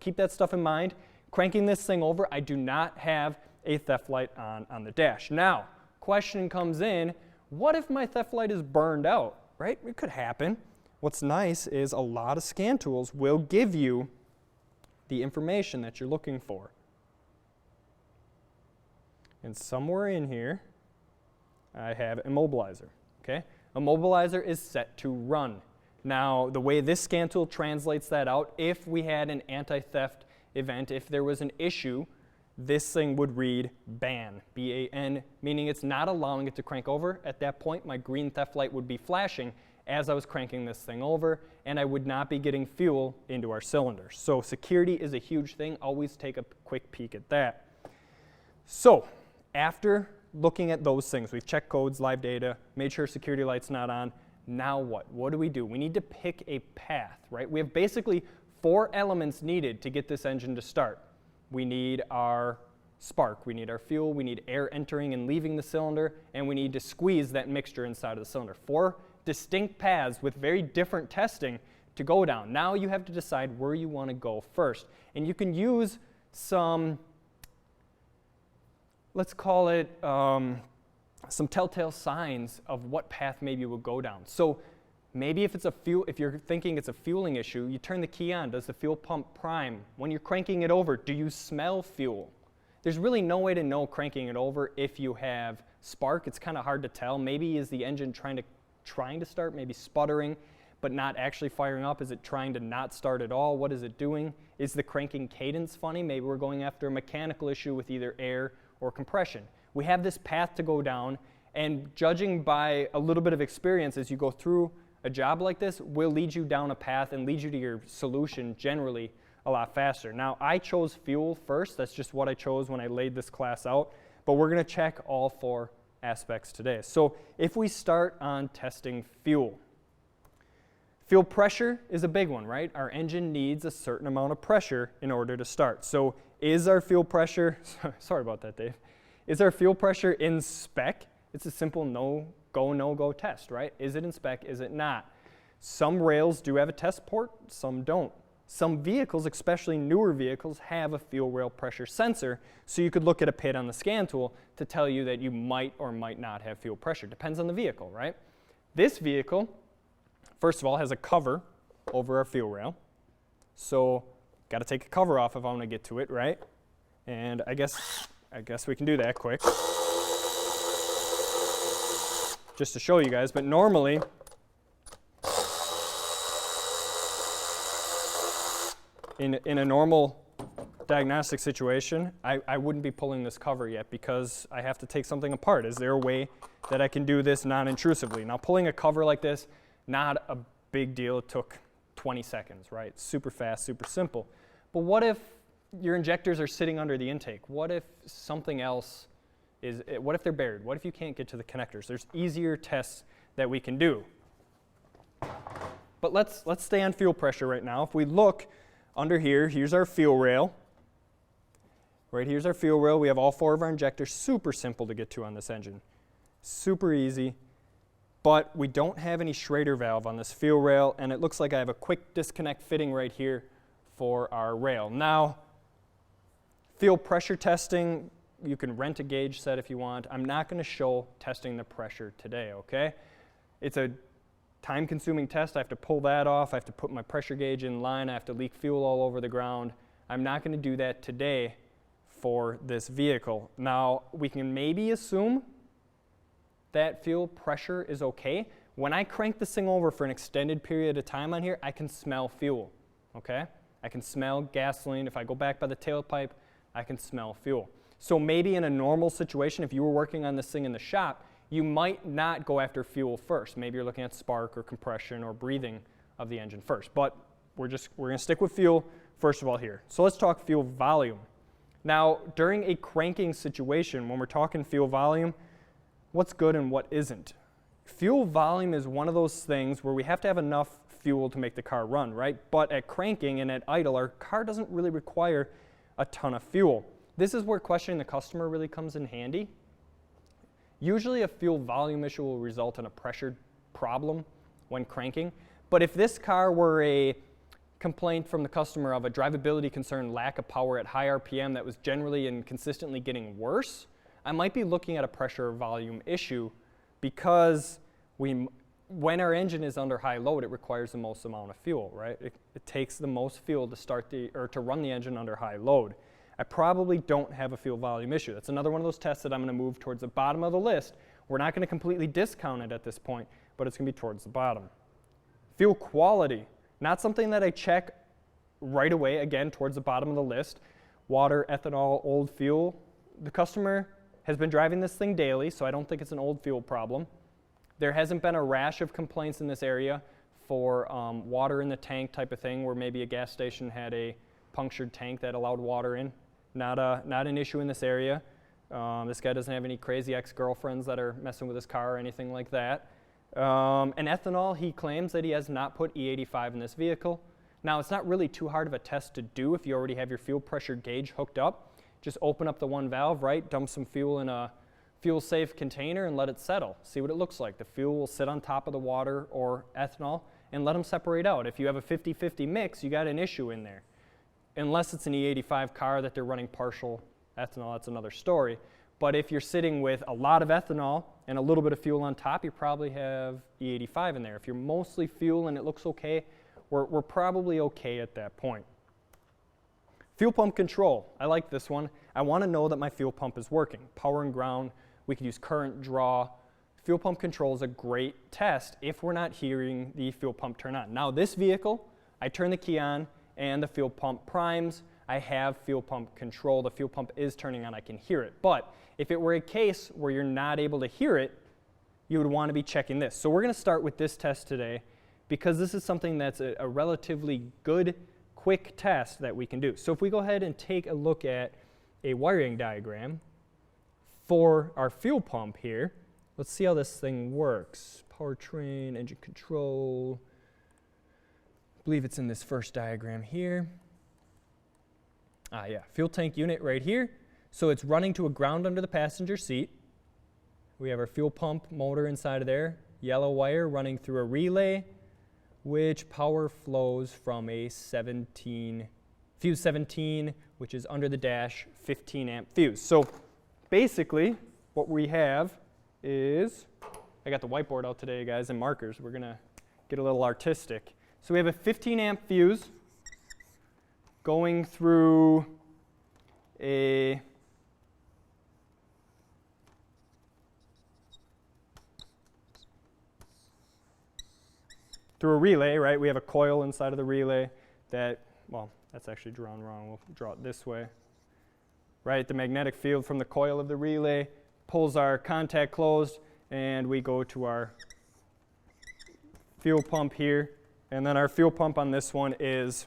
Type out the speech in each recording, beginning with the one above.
keep that stuff in mind. Cranking this thing over, I do not have a theft light on the dash. Now, question comes in, what if my theft light is burned out, right? It could happen. What's nice is a lot of scan tools will give you the information that you're looking for. And somewhere in here, I have immobilizer, okay? Immobilizer is set to run. Now, the way this scan tool translates that out, if we had an anti-theft event, if there was an issue, this thing would read ban, B-A-N, meaning it's not allowing it to crank over. At that point, my green theft light would be flashing as I was cranking this thing over, and I would not be getting fuel into our cylinders. So security is a huge thing. Always take a quick peek at that. So after looking at those things, we've checked codes, live data, made sure security light's not on. Now what? What do? We need to pick a path, right? We have basically 4 elements needed to get this engine to start. We need our spark, we need our fuel, we need air entering and leaving the cylinder, and we need to squeeze that mixture inside of the cylinder. 4 distinct paths with very different testing to go down. Now you have to decide where you want to go first. And you can use some, let's call it, some telltale signs of what path maybe we'll go down. So maybe if you're thinking it's a fueling issue, you turn the key on. Does the fuel pump prime? When you're cranking it over, do you smell fuel? There's really no way to know cranking it over if you have spark. It's kind of hard to tell. Maybe is the engine trying to start, maybe sputtering, but not actually firing up? Is it trying to not start at all? What is it doing? Is the cranking cadence funny? Maybe we're going after a mechanical issue with either air or compression. We have this path to go down, and judging by a little bit of experience as you go through a job like this will lead you down a path and lead you to your solution generally a lot faster. Now, I chose fuel first. That's just what I chose when I laid this class out, but we're going to check all 4 aspects today. So if we start on testing fuel, fuel pressure is a big one, right? Our engine needs a certain amount of pressure in order to start. So is our fuel pressure, sorry about that, Dave, is our fuel pressure in spec? It's a simple no-go test, right? Is it in spec, is it not? Some rails do have a test port, some don't. Some vehicles, especially newer vehicles, have a fuel rail pressure sensor, so you could look at a PID on the scan tool to tell you that you might or might not have fuel pressure. Depends on the vehicle, right? This vehicle, first of all, has a cover over our fuel rail. So, got to take a cover off if I want to get to it, right? And I guess we can do that quick. Just to show you guys, but normally, in a normal diagnostic situation, I wouldn't be pulling this cover yet because I have to take something apart. Is there a way that I can do this non-intrusively? Now, pulling a cover like this, not a big deal. It took 20 seconds, right? Super fast, super simple. But what if your injectors are sitting under the intake? What if something else what if they're buried? What if you can't get to the connectors? There's easier tests that we can do. But let's stay on fuel pressure right now. If we look under here, here's our fuel rail. Right here's our fuel rail. We have all 4 of our injectors. Super simple to get to on this engine. Super easy. But we don't have any Schrader valve on this fuel rail, and it looks like I have a quick disconnect fitting right here for our rail. Now, fuel pressure testing, you can rent a gauge set if you want. I'm not going to show testing the pressure today, okay? It's a time-consuming test. I have to pull that off. I have to put my pressure gauge in line. I have to leak fuel all over the ground. I'm not going to do that today for this vehicle. Now, we can maybe assume that fuel pressure is okay. When I crank this thing over for an extended period of time on here, I can smell fuel, okay? I can smell gasoline. If I go back by the tailpipe, I can smell fuel. So maybe in a normal situation, if you were working on this thing in the shop, you might not go after fuel first. Maybe you're looking at spark or compression or breathing of the engine first. But we're going to stick with fuel first of all here. So let's talk fuel volume. Now, during a cranking situation, when we're talking fuel volume, what's good and what isn't? Fuel volume is one of those things where we have to have enough fuel to make the car run, right? But at cranking and at idle, our car doesn't really require a ton of fuel. This is where questioning the customer really comes in handy. Usually a fuel volume issue will result in a pressure problem when cranking. But if this car were a complaint from the customer of a drivability concern, lack of power at high RPM that was generally and consistently getting worse, I might be looking at a pressure or volume issue, because when our engine is under high load, it requires the most amount of fuel, right? It takes the most fuel to run the engine under high load. I probably don't have a fuel volume issue. That's another one of those tests that I'm going to move towards the bottom of the list. We're not going to completely discount it at this point, but it's going to be towards the bottom. Fuel quality, not something that I check right away, again, towards the bottom of the list. Water, ethanol, old fuel. The customer has been driving this thing daily, so I don't think it's an old fuel problem. There hasn't been a rash of complaints in this area for water in the tank type of thing, where maybe a gas station had a punctured tank that allowed water in. Not an issue in this area. This guy doesn't have any crazy ex-girlfriends that are messing with his car or anything like that. And ethanol, he claims that he has not put E85 in this vehicle. Now, it's not really too hard of a test to do if you already have your fuel pressure gauge hooked up. Just open up the one valve, right? Dump some fuel in a fuel-safe container and let it settle. See what it looks like. The fuel will sit on top of the water or ethanol and let them separate out. If you have a 50-50 mix, you got an issue in there. Unless it's an E85 car that they're running partial ethanol, that's another story. But if you're sitting with a lot of ethanol and a little bit of fuel on top, you probably have E85 in there. If you're mostly fuel and it looks okay, we're probably okay at that point. Fuel pump control. I like this one. I want to know that my fuel pump is working. Power and ground. We could use current draw. Fuel pump control is a great test if we're not hearing the fuel pump turn on. Now, this vehicle, I turn the key on and the fuel pump primes. I have fuel pump control. The fuel pump is turning on. I can hear it. But if it were a case where you're not able to hear it, you would want to be checking this. So we're going to start with this test today, because this is something that's a relatively good, quick test that we can do. So if we go ahead and take a look at a wiring diagram for our fuel pump here, let's see how this thing works. Powertrain, engine control. I believe it's in this first diagram here. Yeah, fuel tank unit right here. So it's running to a ground under the passenger seat. We have our fuel pump motor inside of there. Yellow wire running through a relay, which power flows from a fuse 17, which is under the dash, 15 amp fuse. So basically what we have is, I got the whiteboard out today, guys, and markers. We're going to get a little artistic. So we have a 15 amp fuse going through a relay, right? We have a coil inside of the relay that, well, that's actually drawn wrong. We'll draw it this way. Right, the magnetic field from the coil of the relay pulls our contact closed, and we go to our fuel pump here. And then our fuel pump on this one is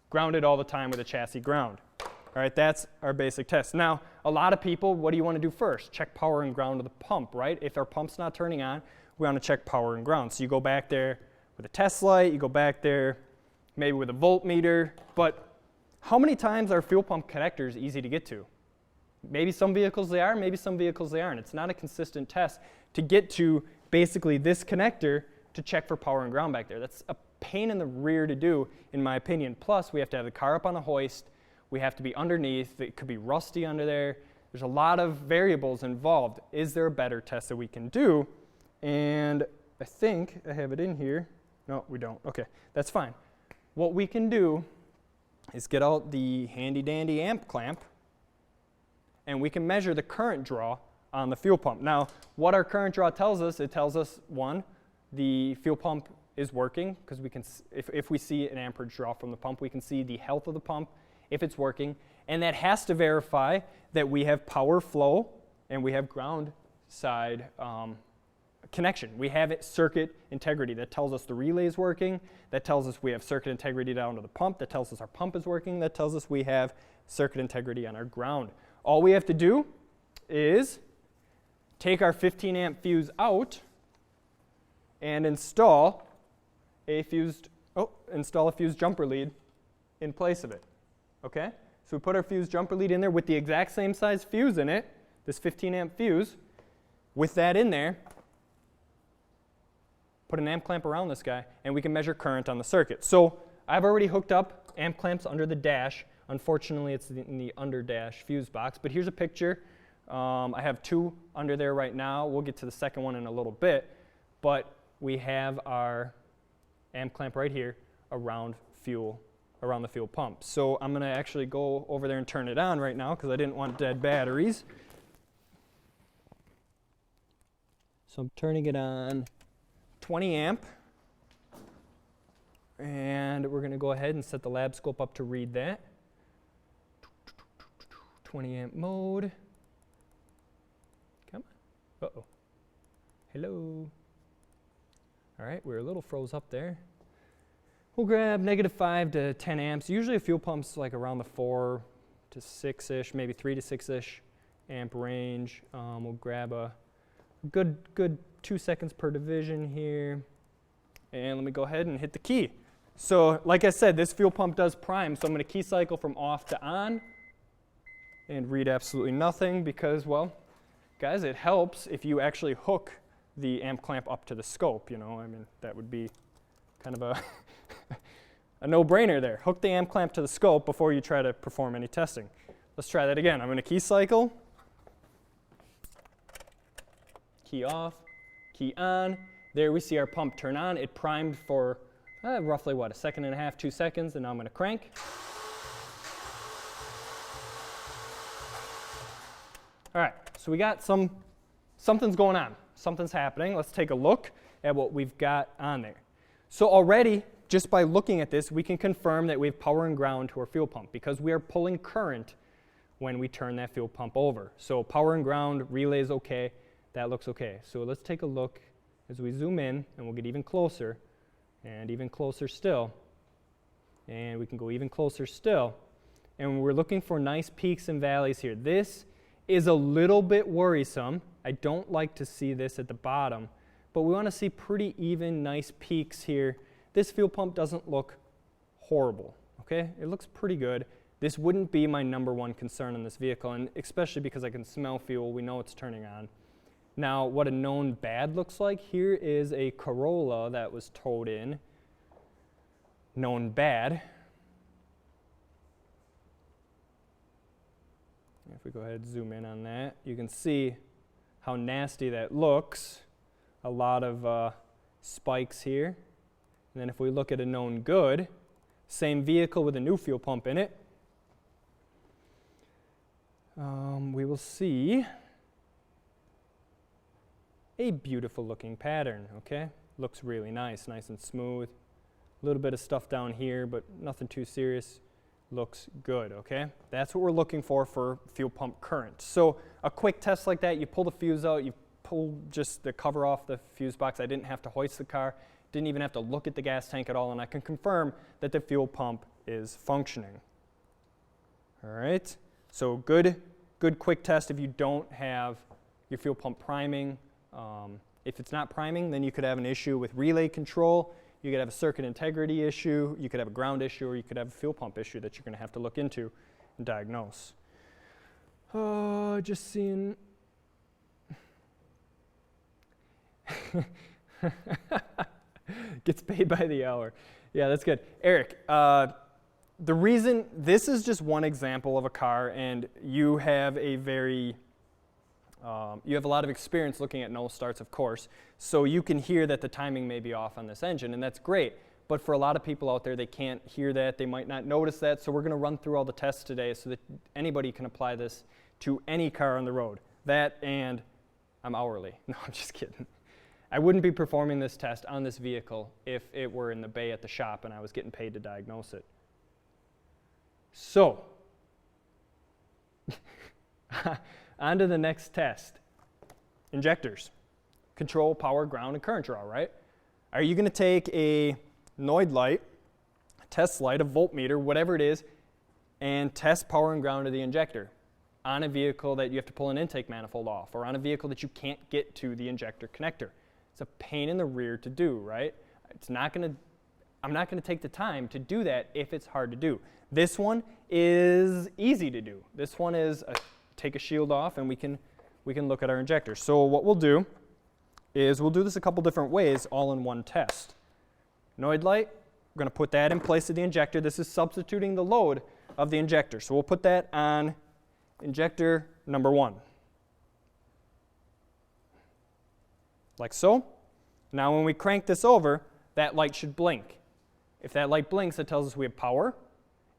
grounded all the time with a chassis ground. All right, that's our basic test. Now, a lot of people, what do you want to do first? Check power and ground of the pump, right? If our pump's not turning on, we want to check power and ground. So you go back there with a test light, you go back there maybe with a voltmeter, but how many times are fuel pump connectors easy to get to? Maybe some vehicles they are, maybe some vehicles they aren't. It's not a consistent test to get to basically this connector to check for power and ground back there. That's a pain in the rear to do, in my opinion. Plus, we have to have the car up on a hoist. We have to be underneath. It could be rusty under there. There's a lot of variables involved. Is there a better test that we can do? And I think I have it in here. No, we don't. Okay, that's fine. What we can do is get out the handy-dandy amp clamp, and we can measure the current draw on the fuel pump. Now, what our current draw tells us, it tells us, one, the fuel pump is working, because we can, if we see an amperage draw from the pump, we can see the health of the pump, if it's working, and that has to verify that we have power flow and we have ground side connection. We have circuit integrity. That tells us the relay is working, that tells us we have circuit integrity down to the pump, that tells us our pump is working, that tells us we have circuit integrity on our ground. All we have to do is take our 15 amp fuse out and install a fused jumper lead in place of it. Okay? So we put our fused jumper lead in there with the exact same size fuse in it, this 15 amp fuse. With that in there, put an amp clamp around this guy, and we can measure current on the circuit. So I've already hooked up amp clamps under the dash. Unfortunately, it's in the under dash fuse box, but here's a picture. I have 2 under there right now. We'll get to the second one in a little bit, but we have our amp clamp right here around the fuel pump. So I'm going to actually go over there and turn it on right now because I didn't want dead batteries. So I'm turning it on 20 amp, and we're going to go ahead and set the lab scope up to read that. 20 amp mode. Come on. Uh-oh. Hello. All right, we're a little froze up there. We'll grab -5 to 10 amps. Usually a fuel pump's like around the 4 to 6-ish, maybe 3 to 6-ish amp range. We'll grab a good 2 seconds per division here. And let me go ahead and hit the key. So like I said, this fuel pump does prime, so I'm going to key cycle from off to on and read absolutely nothing because, well, guys, it helps if you actually hook the amp clamp up to the scope, you know. I mean, that would be kind of a a no-brainer there. Hook the amp clamp to the scope before you try to perform any testing. Let's try that again. I'm going to key cycle, key off, key on. There we see our pump turn on. It primed for roughly, what, 1.5 seconds, 2 seconds, and now I'm going to crank. All right, so we got something's going on. Something's happening. Let's take a look at what we've got on there. So already, just by looking at this, we can confirm that we have power and ground to our fuel pump because we are pulling current when we turn that fuel pump over. So power and ground, relay is okay. That looks okay. So let's take a look as we zoom in, and we'll get even closer, and even closer still. And we can go even closer still. And we're looking for nice peaks and valleys here. This is a little bit worrisome. I don't like to see this at the bottom, but we want to see pretty even, nice peaks here. This fuel pump doesn't look horrible, okay? It looks pretty good. This wouldn't be my #1 concern in this vehicle, and especially because I can smell fuel. We know it's turning on. Now, what a known bad looks like, here is a Corolla that was towed in. Known bad. If we go ahead and zoom in on that, you can see how nasty that looks. A lot of spikes here. And then if we look at a known good, same vehicle with a new fuel pump in it, we will see a beautiful looking pattern, okay? Looks really nice, nice and smooth. A little bit of stuff down here, but nothing too serious. Looks good, okay? That's what we're looking for fuel pump current. So a quick test like that, you pull the fuse out, you pull just the cover off the fuse box. I didn't have to hoist the car, didn't even have to look at the gas tank at all, and I can confirm that the fuel pump is functioning. All right, so good quick test if you don't have your fuel pump priming. If it's not priming, then you could have an issue with relay control. You could have a circuit integrity issue, you could have a ground issue, or you could have a fuel pump issue that you're going to have to look into and diagnose. Just seeing. Gets paid by the hour. Yeah, that's good. Eric, the reason, this is just one example of a car, and you have a lot of experience looking at no starts, of course, so you can hear that the timing may be off on this engine, and that's great. But for a lot of people out there, they can't hear that, they might not notice that, so we're going to run through all the tests today so that anybody can apply this to any car on the road. That and I'm hourly. No, I'm just kidding. I wouldn't be performing this test on this vehicle if it were in the bay at the shop and I was getting paid to diagnose it. So, on to the next test. Injectors. Control, power, ground, and current draw, right? Are you going to take a Noid light, a test light, a voltmeter, whatever it is, and test power and ground of the injector on a vehicle that you have to pull an intake manifold off, or on a vehicle that you can't get to the injector connector? It's a pain in the rear to do, right? I'm not going to take the time to do that if it's hard to do. This one is easy to do. This one is take a shield off and we can look at our injector. So what we'll do is we'll do this a couple different ways all in one test. Noid light, we're going to put that in place of the injector. This is substituting the load of the injector. So we'll put that on injector number 1. Like so. Now when we crank this over, that light should blink. If that light blinks, it tells us we have power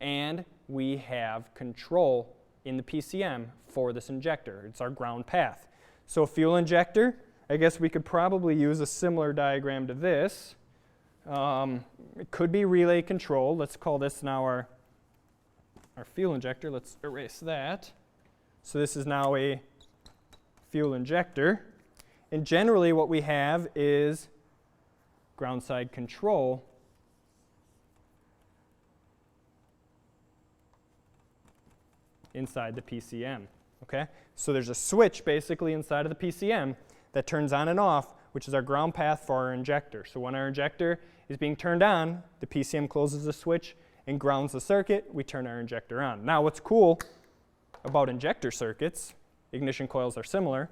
and we have control in the PCM for this injector. It's our ground path. So fuel injector, I guess we could probably use a similar diagram to this. It could be relay control. Let's call this now our fuel injector. Let's erase that. So this is now a fuel injector. And generally what we have is ground side control inside the PCM. Okay? So there's a switch basically inside of the PCM that turns on and off, which is our ground path for our injector. So when our injector is being turned on, the PCM closes the switch and grounds the circuit. We turn our injector on. Now what's cool about injector circuits, ignition coils are similar.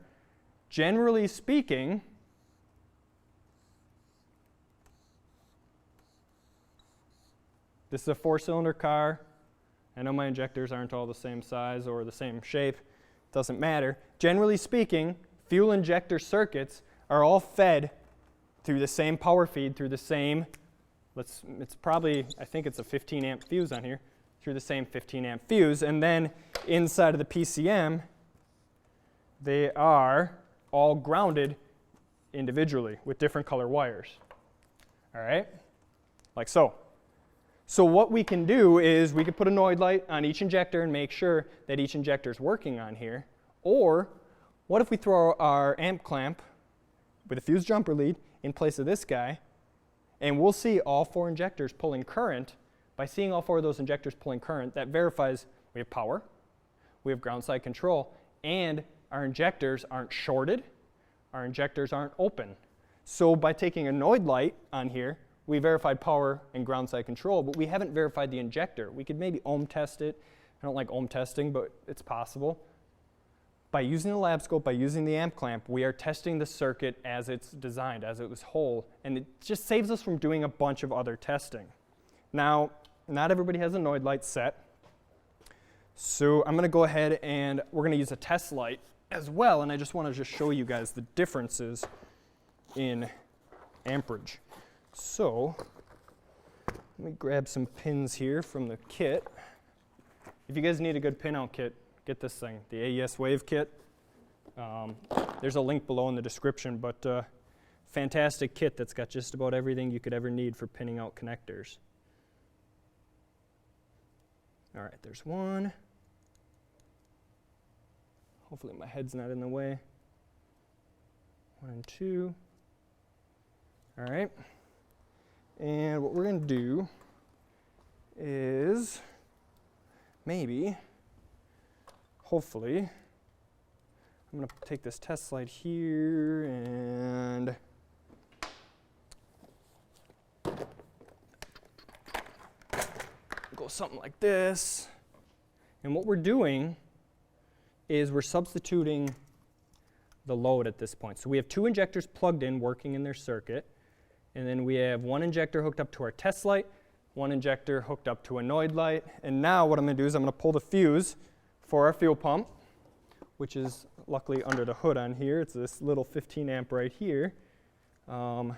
Generally speaking, this is a 4-cylinder car. I know my injectors aren't all the same size or the same shape. Doesn't matter. Generally speaking, fuel injector circuits are all fed through the same power feed, through the same, it's probably, I think it's a 15 amp fuse on here, through the same 15 amp fuse. And then inside of the PCM, they are all grounded individually with different color wires. All right? Like so. So what we can do is we could put a Noid light on each injector and make sure that each injector is working on here. Or what if we throw our amp clamp with a fuse jumper lead in place of this guy, and we'll see all 4 injectors pulling current. By seeing all 4 of those injectors pulling current, that verifies we have power, we have ground side control, and our injectors aren't shorted, our injectors aren't open. So by taking a Noid light on here, we verified power and ground side control, but we haven't verified the injector. We could maybe ohm test it. I don't like ohm testing, but it's possible. By using the lab scope, by using the amp clamp, we are testing the circuit as it's designed, as it was whole, and it just saves us from doing a bunch of other testing. Now, not everybody has a Noid light set, so I'm going to go ahead and we're going to use a test light as well, and I just want to show you guys the differences in amperage. So, let me grab some pins here from the kit. If you guys need a good pinout kit, get this thing, the AES Wave Kit. There's a link below in the description, but fantastic kit that's got just about everything you could ever need for pinning out connectors. All right, there's one. Hopefully my head's not in the way. 1 and 2. All right. And what we're going to do is maybe, hopefully, I'm going to take this test slide here and go something like this. And what we're doing is we're substituting the load at this point. So we have 2 injectors plugged in, working in their circuit. And then we have 1 injector hooked up to our test light, 1 injector hooked up to a Noid light. And now what I'm going to do is I'm going to pull the fuse for our fuel pump, which is luckily under the hood on here. It's this little 15 amp right here. And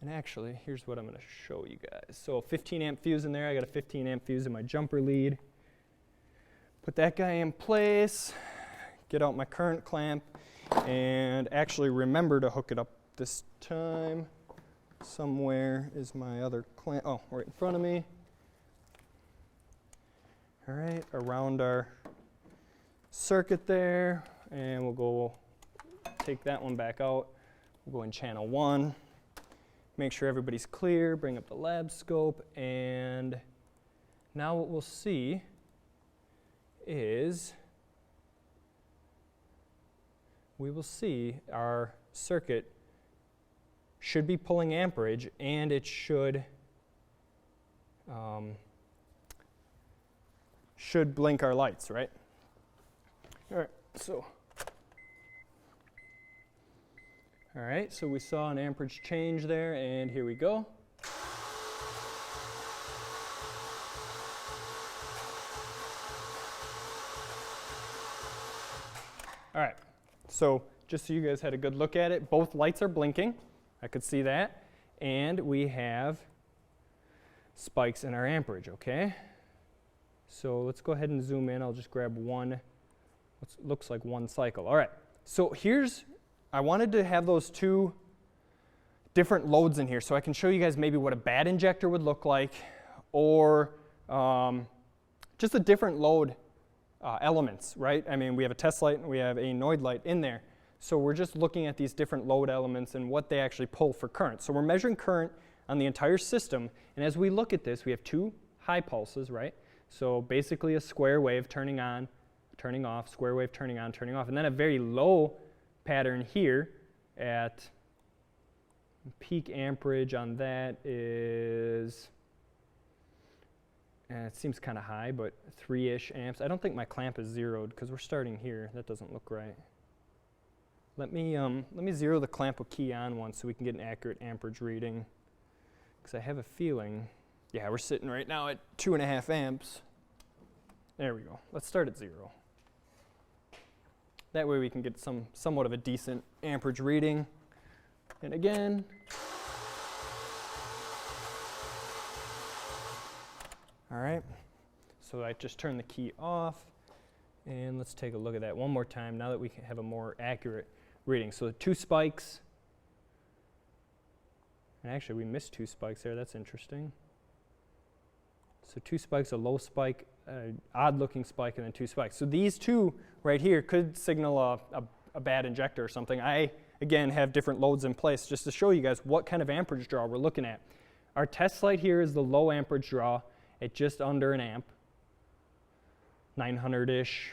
actually, here's what I'm going to show you guys. So 15 amp fuse in there. I got a 15 amp fuse in my jumper lead. Put that guy in place, get out my current clamp, and actually remember to hook it up this time. Somewhere is my other clamp. Oh, right in front of me. All right, around our circuit there, and we'll go take that one back out. We'll go in channel 1. Make sure everybody's clear, bring up the lab scope, and now what we'll see is we will see our circuit should be pulling amperage, and it should blink our lights, right? All right, so, All right, so we saw an amperage change there, and here we go. All right, so just so you guys had a good look at it, both lights are blinking. I could see that. And we have spikes in our amperage, okay? So let's go ahead and zoom in. I'll just grab one, what looks like one cycle. All right, so I wanted to have those two different loads in here so I can show you guys maybe what a bad injector would look like, or just the different load elements, right? I mean, we have a test light and we have a Noid light in there. So we're just looking at these different load elements and what they actually pull for current. So we're measuring current on the entire system, and as we look at this, we have two high pulses, right? So basically a square wave turning on, turning off, square wave turning on, turning off, and then a very low pattern here at peak amperage on that is, it seems kind of high, but 3-ish amps. I don't think my clamp is zeroed because we're starting here. That doesn't look right. Let me zero the clamp with key on once so we can get an accurate amperage reading, because I have a feeling, yeah, we're sitting right now at 2.5 amps. There we go. Let's start at 0. That way we can get somewhat of a decent amperage reading. And again, all right, so I just turned the key off, and let's take a look at that one more time now that we have a more accurate reading. So 2 spikes, and actually we missed 2 spikes there, that's interesting. So 2 spikes, a low spike, odd looking spike, and then 2 spikes. So these two right here could signal a bad injector or something. I, again, have different loads in place just to show you guys what kind of amperage draw we're looking at. Our test light here is the low amperage draw at just under an amp, 900-ish,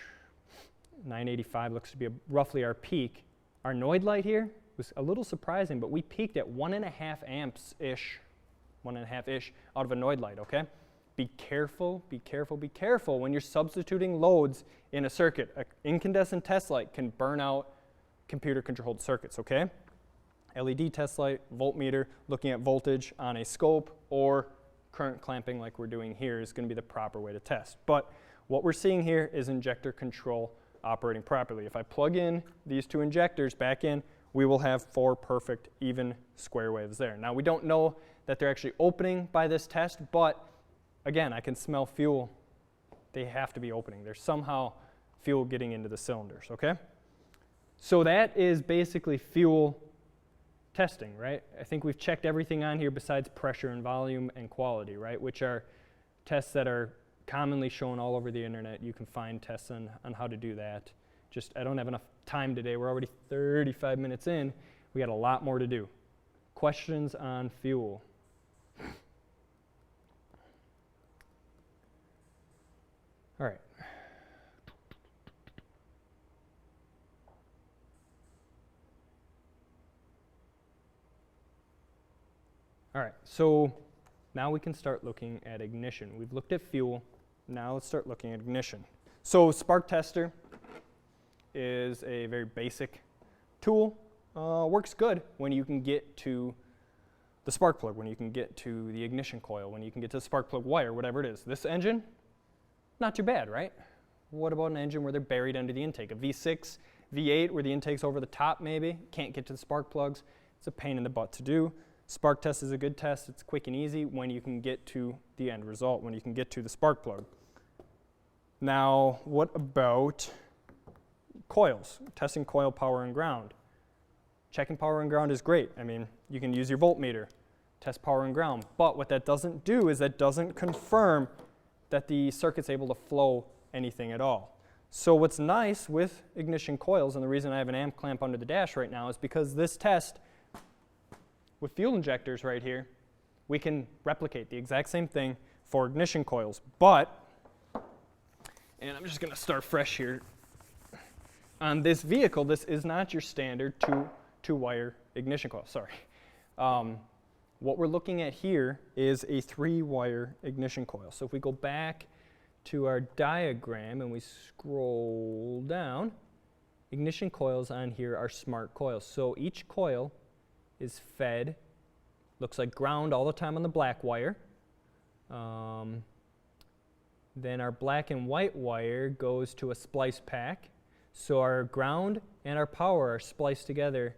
985 looks to be roughly our peak. Our Noid light here was a little surprising, but we peaked at 1.5 amps-ish, 1.5-ish out of a Noid light, okay? Be careful, be careful, be careful when you're substituting loads in a circuit. An incandescent test light can burn out computer-controlled circuits, okay? LED test light, voltmeter, looking at voltage on a scope, or current clamping like we're doing here is going to be the proper way to test. But what we're seeing here is injector control operating properly. If I plug in these 2 injectors back in, we will have 4 perfect even square waves there. Now we don't know that they're actually opening by this test, but again, I can smell fuel. They have to be opening. There's somehow fuel getting into the cylinders, okay? So that is basically fuel testing, right? I think we've checked everything on here besides pressure and volume and quality, right? Which are tests that are commonly shown all over the internet. You can find tests on how to do that. Just, I don't have enough time today. We're already 35 minutes in. We got a lot more to do. Questions on fuel? All right. All right, so now we can start looking at ignition. We've looked at fuel. Now let's start looking at ignition. So spark tester is a very basic tool. Works good when you can get to the spark plug, when you can get to the ignition coil, when you can get to the spark plug wire, whatever it is. This engine, not too bad, right? What about an engine where they're buried under the intake? A V6, V8, where the intake's over the top maybe, can't get to the spark plugs. It's a pain in the butt to do. Spark test is a good test. It's quick and easy when you can get to the end result, when you can get to the spark plug. Now, what about coils? Testing coil power and ground. Checking power and ground is great. I mean, you can use your voltmeter, test power and ground. But what that doesn't do is that doesn't confirm that the circuit's able to flow anything at all. So what's nice with ignition coils, and the reason I have an amp clamp under the dash right now, is because this test with fuel injectors right here, we can replicate the exact same thing for ignition coils. But, and I'm just going to start fresh here. On this vehicle, this is not your standard two-wire ignition coil. Sorry. What we're looking at here is a 3-wire ignition coil. So if we go back to our diagram and we scroll down, ignition coils on here are smart coils. So each coil is fed, looks like ground all the time on the black wire. Then our black and white wire goes to a splice pack. So our ground and our power are spliced together.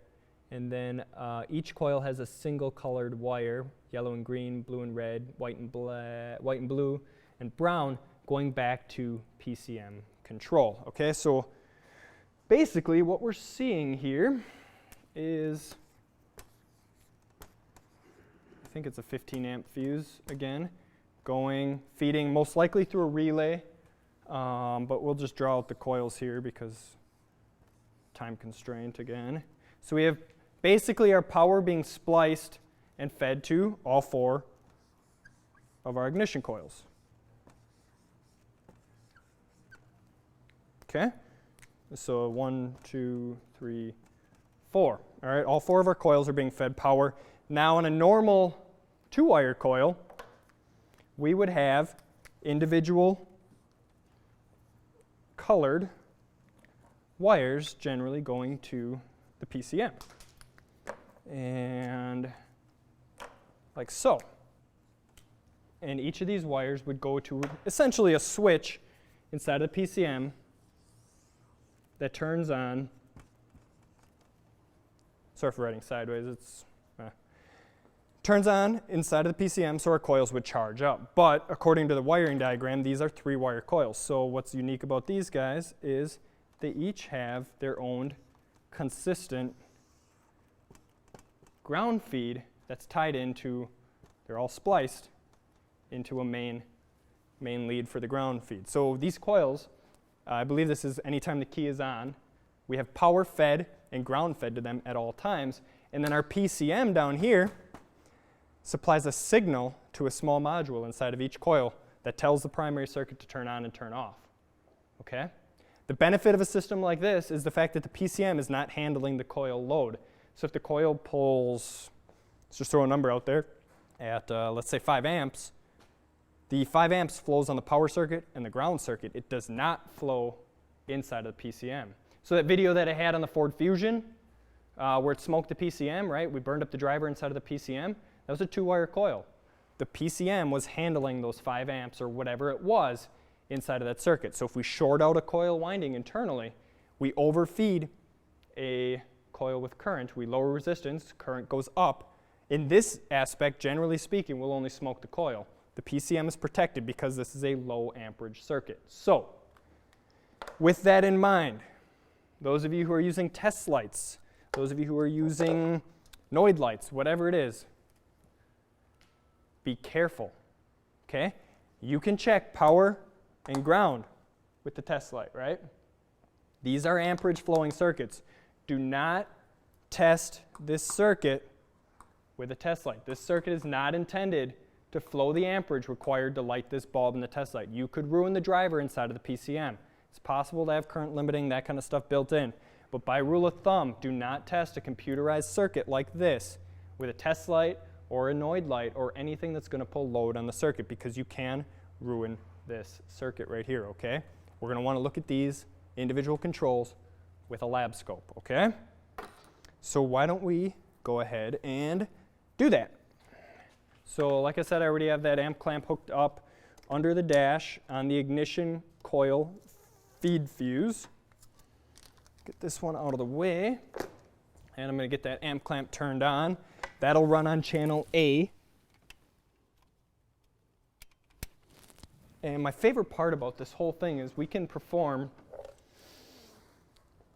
And then each coil has a single colored wire, yellow and green, blue and red, white and blue, and brown, going back to PCM control. Okay, so basically what we're seeing here is, I think it's a 15 amp fuse again, feeding most likely through a relay, but we'll just draw out the coils here because time constraint again. So we have basically our power being spliced and fed to all 4 of our ignition coils. Okay, so 1, 2, 3, 4. All right, all 4 of our coils are being fed power. Now on a normal 2-wire coil, we would have individual colored wires generally going to the PCM. And like so. And each of these wires would go to essentially a switch inside of the PCM that turns on, sorry for writing sideways, turns on inside of the PCM so our coils would charge up. But according to the wiring diagram, these are 3-wire coils. So what's unique about these guys is they each have their own consistent ground feed that's tied into, they're all spliced into a main lead for the ground feed. So these coils, I believe this is anytime the key is on, we have power fed and ground fed to them at all times. And then our PCM down here supplies a signal to a small module inside of each coil that tells the primary circuit to turn on and turn off. Okay? The benefit of a system like this is the fact that the PCM is not handling the coil load. So if the coil pulls, let's just throw a number out there, at let's say 5 amps, the 5 amps flows on the power circuit and the ground circuit. It does not flow inside of the PCM. So that video that I had on the Ford Fusion, where it smoked the PCM, right? We burned up the driver inside of the PCM. That was a 2-wire coil. The PCM was handling those 5 amps or whatever it was inside of that circuit. So if we short out a coil winding internally, we overfeed a coil with current, we lower resistance, current goes up. In this aspect, generally speaking, we'll only smoke the coil. The PCM is protected because this is a low amperage circuit. So, with that in mind, those of you who are using test lights, those of you who are using Noid lights, whatever it is, be careful, okay? You can check power and ground with the test light, right? These are amperage flowing circuits. Do not test this circuit with a test light. This circuit is not intended to flow the amperage required to light this bulb in the test light. You could ruin the driver inside of the PCM. It's possible to have current limiting, that kind of stuff built in. But by rule of thumb, do not test a computerized circuit like this with a test light or a Noid light or anything that's going to pull load on the circuit, because you can ruin this circuit right here, okay? We're going to want to look at these individual controls with a lab scope, okay? So why don't we go ahead and do that? So like I said, I already have that amp clamp hooked up under the dash on the ignition coil feed fuse. Get this one out of the way, and I'm going to get that amp clamp turned on. That'll run on channel A. And my favorite part about this whole thing is we can perform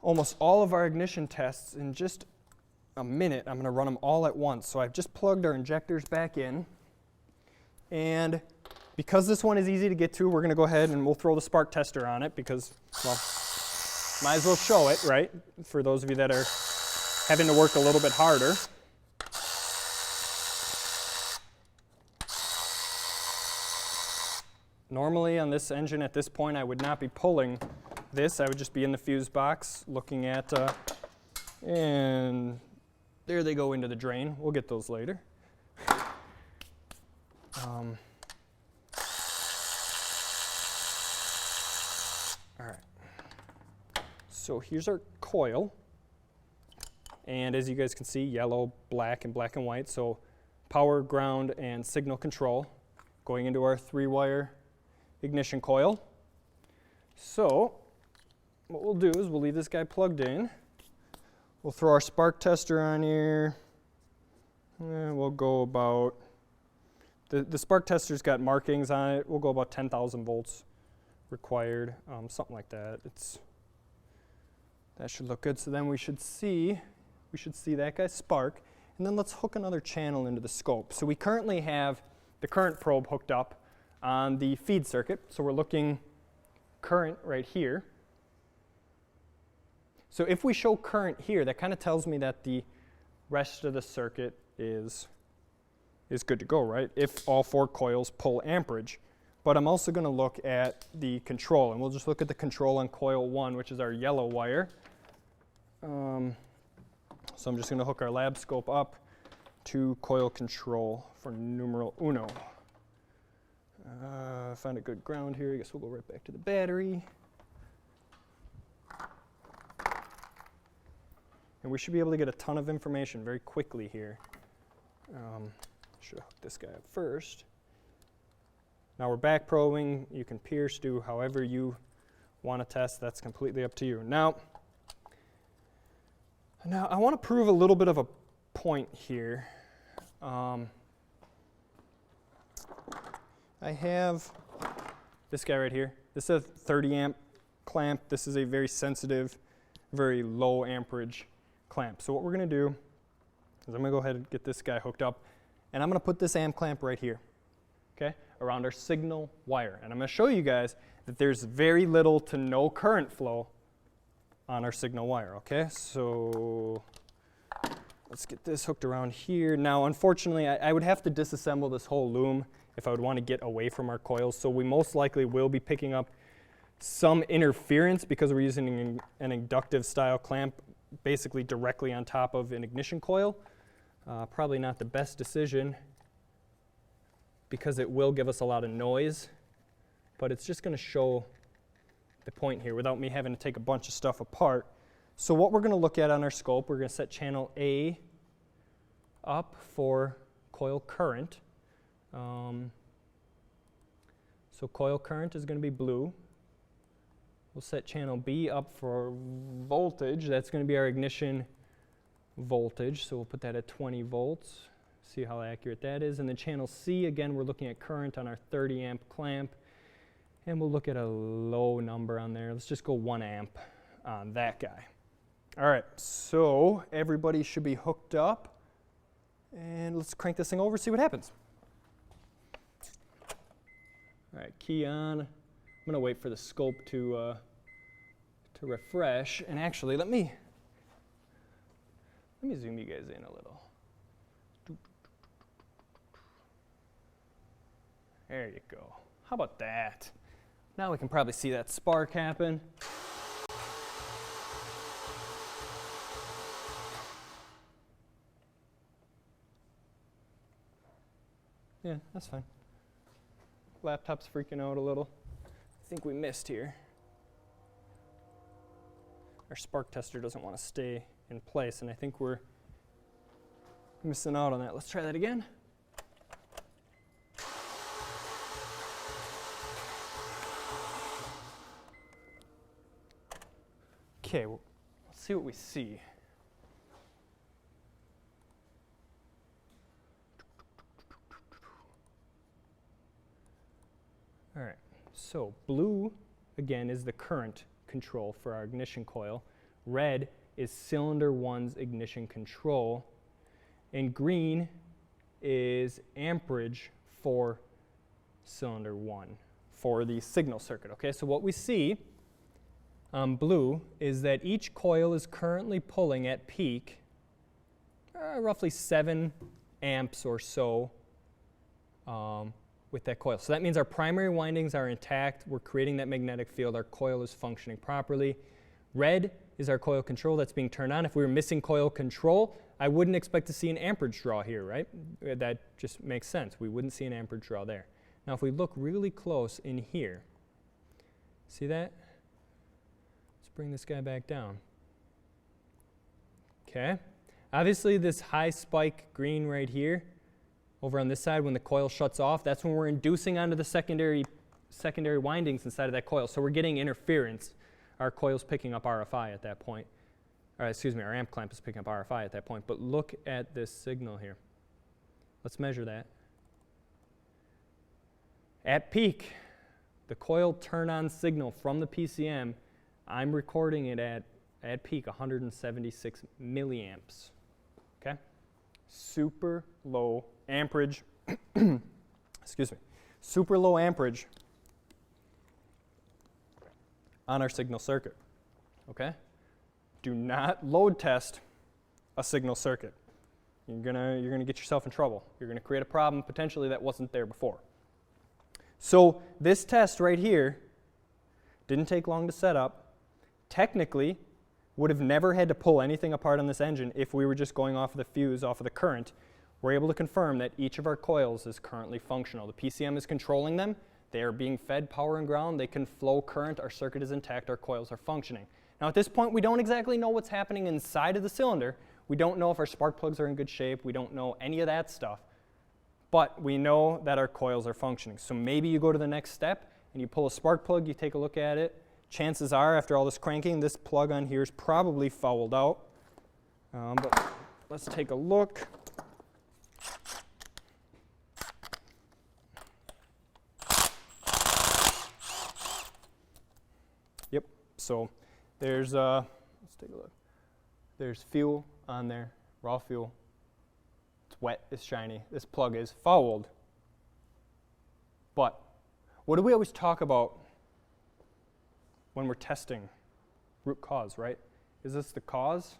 almost all of our ignition tests in just a minute. I'm going to run them all at once. So I've just plugged our injectors back in. And because this one is easy to get to, we're going to go ahead and we'll throw the spark tester on it because, well, might as well show it, right? For those of you that are having to work a little bit harder. Normally on this engine at this point I would not be pulling this. I would just be in the fuse box looking at, and there they go into the drain. We'll get those later. All right. So here's our coil. And as you guys can see, yellow, black, and black and white. So power, ground, and signal control going into our 3-wire ignition coil. So what we'll do is we'll leave this guy plugged in. We'll throw our spark tester on here. And we'll go about, the spark tester's got markings on it. We'll go about 10,000 volts required, something like that. That should look good. So then we should see that guy spark. And then let's hook another channel into the scope. So we currently have the current probe hooked up on the feed circuit. So we're looking current right here. So if we show current here, that kind of tells me that the rest of the circuit is good to go, right? If all 4 coils pull amperage. But I'm also going to look at the control, and we'll just look at the control on coil 1, which is our yellow wire. So I'm just going to hook our lab scope up to coil control for numeral uno. Find a good ground here. I guess we'll go right back to the battery. And we should be able to get a ton of information very quickly here. Should hook this guy up first. Now we're back probing. You can pierce, do however you want to test. That's completely up to you. Now I want to prove a little bit of a point here. I have this guy right here. This is a 30 amp clamp. This is a very sensitive, very low amperage clamp. So what we're going to do is I'm going to go ahead and get this guy hooked up, and I'm going to put this amp clamp right here, okay, around our signal wire. And I'm going to show you guys that there's very little to no current flow on our signal wire, okay? So let's get this hooked around here. Now, unfortunately, I would have to disassemble this whole loom if I would want to get away from our coils. So we most likely will be picking up some interference because we're using an inductive style clamp basically directly on top of an ignition coil. Probably not the best decision because it will give us a lot of noise, but it's just going to show the point here without me having to take a bunch of stuff apart. So what we're going to look at on our scope, we're going to set channel A up for coil current. So coil current is going to be blue. We'll set channel B up for voltage. That's going to be our ignition voltage. So we'll put that at 20 volts. See how accurate that is. And then channel C, again, we're looking at current on our 30 amp clamp. And we'll look at a low number on there. Let's just go 1 amp on that guy. All right, so everybody should be hooked up. And let's crank this thing over, see what happens. All right, key on. I'm going to wait for the scope to refresh. And actually, let me zoom you guys in a little. There you go. How about that? Now we can probably see that spark happen. Yeah, that's fine. Laptop's freaking out a little. I think we missed here. Our spark tester doesn't want to stay in place, and I think we're missing out on that. Let's try that again. Okay, well, let's see what we see. All right, so blue, again, is the current control for our ignition coil. Red is cylinder 1's ignition control. And green is amperage for cylinder 1 for the signal circuit. Okay, so what we see on blue is that each coil is currently pulling at peak roughly 7 amps or so with that coil. So that means our primary windings are intact. We're creating that magnetic field. Our coil is functioning properly. Red is our coil control that's being turned on. If we were missing coil control, I wouldn't expect to see an amperage draw here, right? That just makes sense. We wouldn't see an amperage draw there. Now if we look really close in here, see that? It's bring this guy back down. Okay. Obviously, this high spike green right here, over on this side when the coil shuts off, that's when we're inducing onto the secondary windings inside of that coil. So we're getting interference. Our coil's picking up RFI at that point. Our amp clamp is picking up RFI at that point. But look at this signal here. Let's measure that. At peak, the coil turn-on signal from the PCM, I'm recording it at peak 176 milliamps. Okay? Super low amperage, super low amperage on our signal circuit. Okay? Do not load test a signal circuit. You're gonna get yourself in trouble. You're gonna create a problem potentially that wasn't there before. So this test right here didn't take long to set up. Technically, would have never had to pull anything apart on this engine if we were just going off of the fuse, off of the current. We're able to confirm that each of our coils is currently functional. The PCM is controlling them. They are being fed power and ground. They can flow current. Our circuit is intact. Our coils are functioning. Now at this point, we don't exactly know what's happening inside of the cylinder. We don't know if our spark plugs are in good shape. We don't know any of that stuff. But we know that our coils are functioning. So maybe you go to the next step and you pull a spark plug, you take a look at it. Chances are, after all this cranking, this plug on here is probably fouled out. But let's take a look. Yep, so there's, let's take a look. There's fuel on there, raw fuel. It's wet, it's shiny. This plug is fouled. But what do we always talk about when we're testing root cause, right? Is this the cause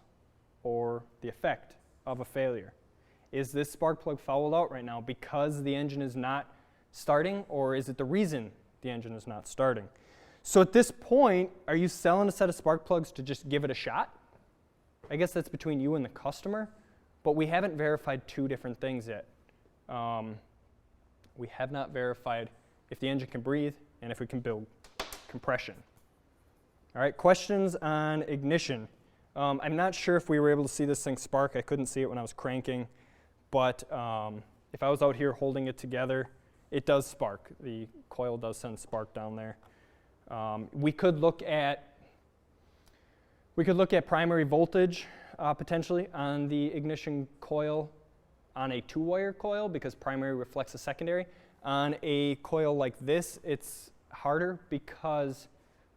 or the effect of a failure? Is this spark plug fouled out right now because the engine is not starting, or is it the reason the engine is not starting? So at this point, are you selling a set of spark plugs to just give it a shot? I guess that's between you and the customer, but we haven't verified two different things yet. We have not verified if the engine can breathe and if we can build compression. All right, questions on ignition. I'm not sure if we were able to see this thing spark. I couldn't see it when I was cranking, but if I was out here holding it together, it does spark. The coil does send spark down there. We could look at primary voltage potentially on the ignition coil on a two-wire coil because primary reflects the secondary. On a coil like this, it's harder because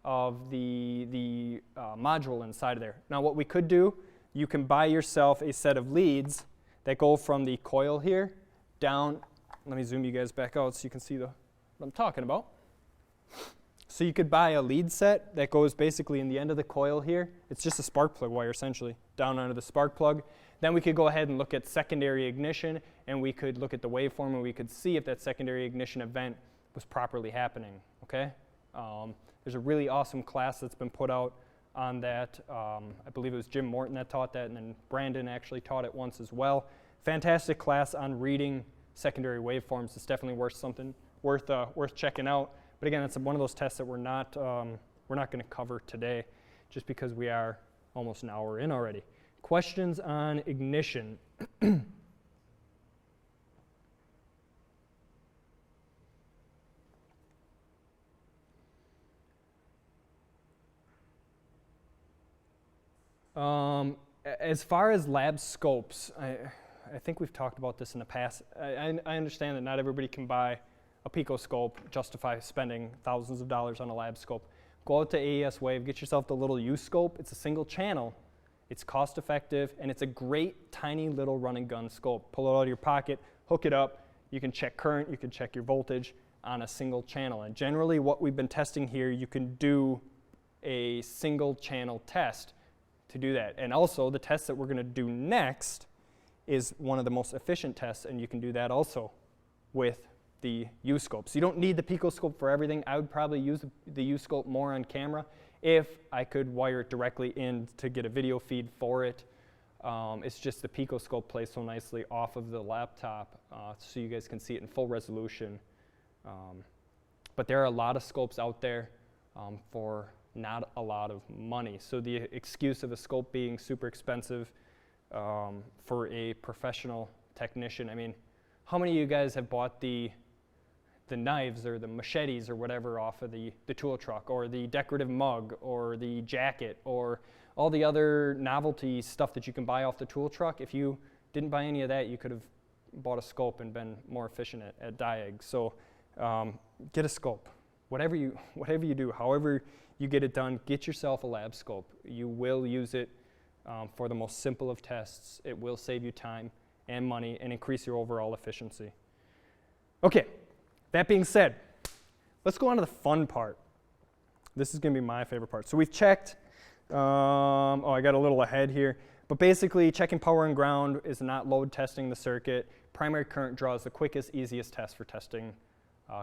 of the module inside of there. Now what we could do, you can buy yourself a set of leads that go from the coil here down. Let me zoom you guys back out so you can see what I'm talking about. So you could buy a lead set that goes basically in the end of the coil here. It's just a spark plug wire essentially, down onto the spark plug. Then we could go ahead and look at secondary ignition, and we could look at the waveform, and we could see if that secondary ignition event was properly happening, okay? There's a really awesome class that's been put out on that. I believe it was Jim Morton that taught that, and then Brandon actually taught it once as well. Fantastic class on reading secondary waveforms. It's definitely worth checking out. But again, it's one of those tests that we're not going to cover today, just because we are almost an hour in already. Questions on ignition? As far as lab scopes, I think we've talked about this in the past. I understand that not everybody can buy a picoscope, justify spending thousands of dollars on a lab scope. Go out to AES Wave, get yourself the little U-scope. It's a single channel. It's cost effective, and it's a great tiny little run and gun scope. Pull it out of your pocket, hook it up. You can check current, you can check your voltage on a single channel. And generally what we've been testing here, you can do a single channel test to do that. And also the test that we're going to do next is one of the most efficient tests, and you can do that also with the U-scope. So you don't need the picoscope for everything. I would probably use the U-scope more on camera if I could wire it directly in to get a video feed for it. It's just the picoscope plays so nicely off of the laptop so you guys can see it in full resolution. But there are a lot of scopes out there for not a lot of money. So the excuse of a scope being super expensive for a professional technician, I mean, how many of you guys have bought the knives or the machetes or whatever off of the tool truck, or the decorative mug or the jacket or all the other novelty stuff that you can buy off the tool truck? If you didn't buy any of that, you could have bought a scope and been more efficient at Diag. So get a scope. Whatever you do, however you get it done, get yourself a lab scope. You will use it for the most simple of tests. It will save you time and money and increase your overall efficiency. Okay, that being said, let's go on to the fun part. This is going to be my favorite part. So we've checked, I got a little ahead here, but basically checking power and ground is not load testing the circuit. Primary current draw is the quickest, easiest test for testing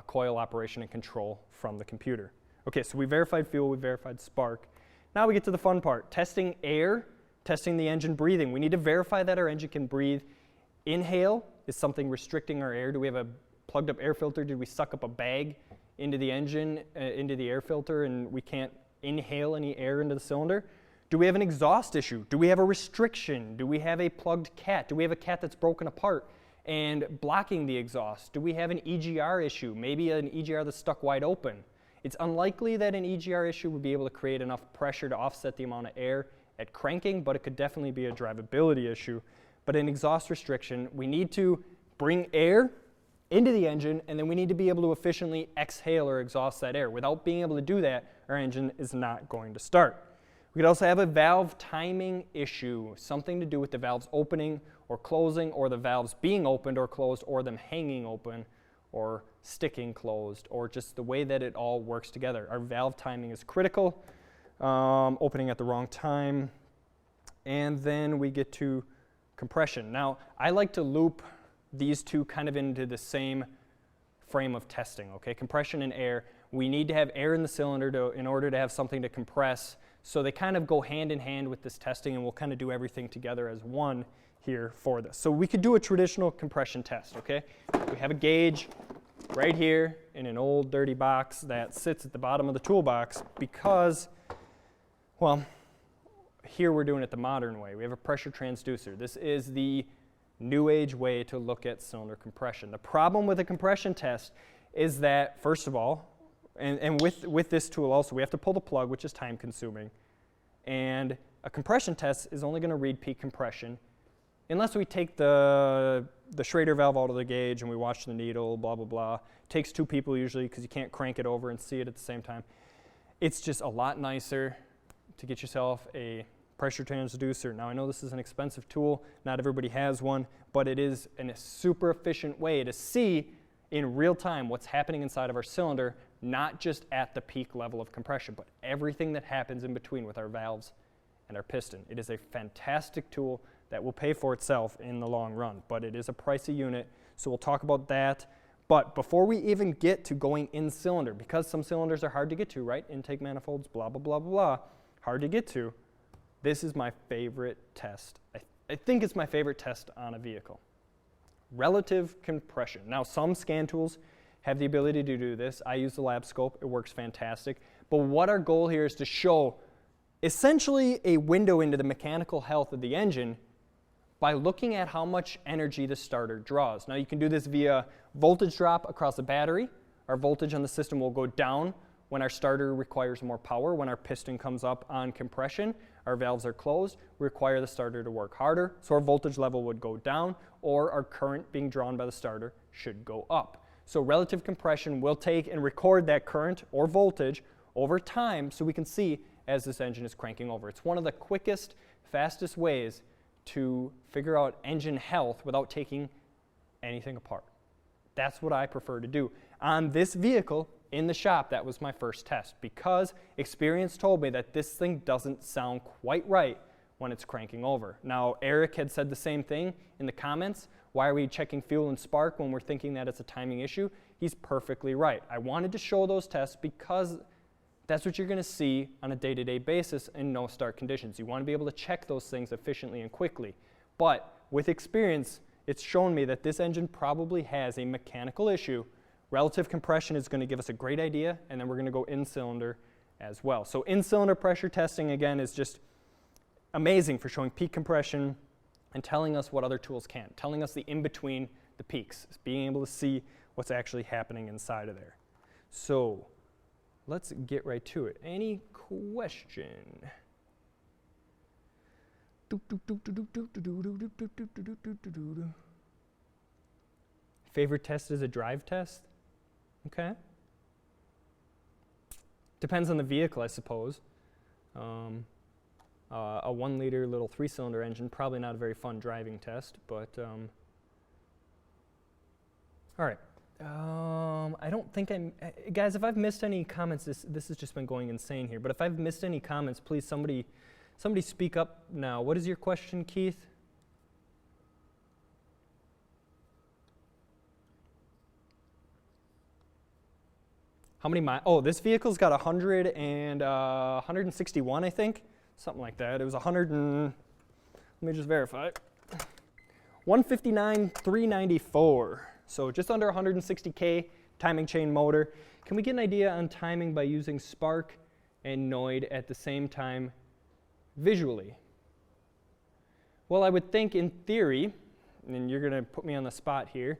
coil operation and control from the computer. Okay, so we verified fuel, we verified spark. Now we get to the fun part, testing air, testing the engine breathing. We need to verify that our engine can breathe. Inhale is something restricting our air. Do we have a plugged up air filter? Did we suck up a bag into the engine, into the air filter, and we can't inhale any air into the cylinder? Do we have an exhaust issue? Do we have a restriction? Do we have a plugged cat? Do we have a cat that's broken apart and blocking the exhaust? Do we have an EGR issue? Maybe an EGR that's stuck wide open. It's unlikely that an EGR issue would be able to create enough pressure to offset the amount of air at cranking, but it could definitely be a drivability issue. But an exhaust restriction, we need to bring air into the engine, and then we need to be able to efficiently exhale or exhaust that air. Without being able to do that, our engine is not going to start. We could also have a valve timing issue, something to do with the valves opening or closing, or the valves being opened or closed, or them hanging open or sticking closed, or just the way that it all works together. Our valve timing is critical, opening at the wrong time. And then we get to compression. Now, I like to loop these two kind of into the same frame of testing, okay? Compression and air. We need to have air in the cylinder in order to have something to compress. So they kind of go hand in hand with this testing, and we'll kind of do everything together as one here for this. So we could do a traditional compression test, okay? We have a gauge right here in an old dirty box that sits at the bottom of the toolbox because, well, here we're doing it the modern way. We have a pressure transducer. This is the new age way to look at cylinder compression. The problem with a compression test is that, first of all, and with this tool also, we have to pull the plug, which is time consuming. And a compression test is only going to read peak compression unless we take the Schrader valve out of the gauge and we watch the needle, blah, blah, blah. It takes two people usually because you can't crank it over and see it at the same time. It's just a lot nicer to get yourself a pressure transducer. Now I know this is an expensive tool, not everybody has one, but it is a super efficient way to see in real time what's happening inside of our cylinder, not just at the peak level of compression, but everything that happens in between with our valves and our piston. It is a fantastic tool that will pay for itself in the long run, but it is a pricey unit, so we'll talk about that. But before we even get to going in cylinder, because some cylinders are hard to get to, right? Intake manifolds, blah, blah, blah, blah, blah, hard to get to. This is my favorite test. I think it's my favorite test on a vehicle. Relative compression. Now, some scan tools have the ability to do this. I use the lab scope. It works fantastic. But what our goal here is to show essentially a window into the mechanical health of the engine by looking at how much energy the starter draws. Now, you can do this via voltage drop across the battery. Our voltage on the system will go down when our starter requires more power. When our piston comes up on compression, our valves are closed, we require the starter to work harder, so our voltage level would go down, or our current being drawn by the starter should go up. So relative compression will take and record that current or voltage over time so we can see as this engine is cranking over. It's one of the quickest, fastest ways to figure out engine health without taking anything apart. That's what I prefer to do. On this vehicle, in the shop, that was my first test because experience told me that this thing doesn't sound quite right when it's cranking over. Now, Eric had said the same thing in the comments. Why are we checking fuel and spark when we're thinking that it's a timing issue? He's perfectly right. I wanted to show those tests because that's what you're going to see on a day-to-day basis in no-start conditions. You want to be able to check those things efficiently and quickly. But with experience, it's shown me that this engine probably has a mechanical issue. Relative compression is going to give us a great idea, and then we're going to go in cylinder as well. So in-cylinder pressure testing, again, is just amazing for showing peak compression and telling us what other tools can't, telling us the in-between the peaks, being able to see what's actually happening inside of there. So let's get right to it. Any question? Favorite test is a drive test? Okay. Depends on the vehicle, I suppose. A 1 liter little 3-cylinder engine, probably not a very fun driving test, but all right. I don't think guys, if I've missed any comments, this has just been going insane here, but if I've missed any comments, please somebody speak up now. What is your question, Keith? How many miles? Oh, this vehicle's got 161, I think. Something like that. It was 100 and, let me just verify. 159,394. So just under 160K timing chain motor. Can we get an idea on timing by using spark and Noid at the same time visually? Well, I would think in theory, and you're going to put me on the spot here,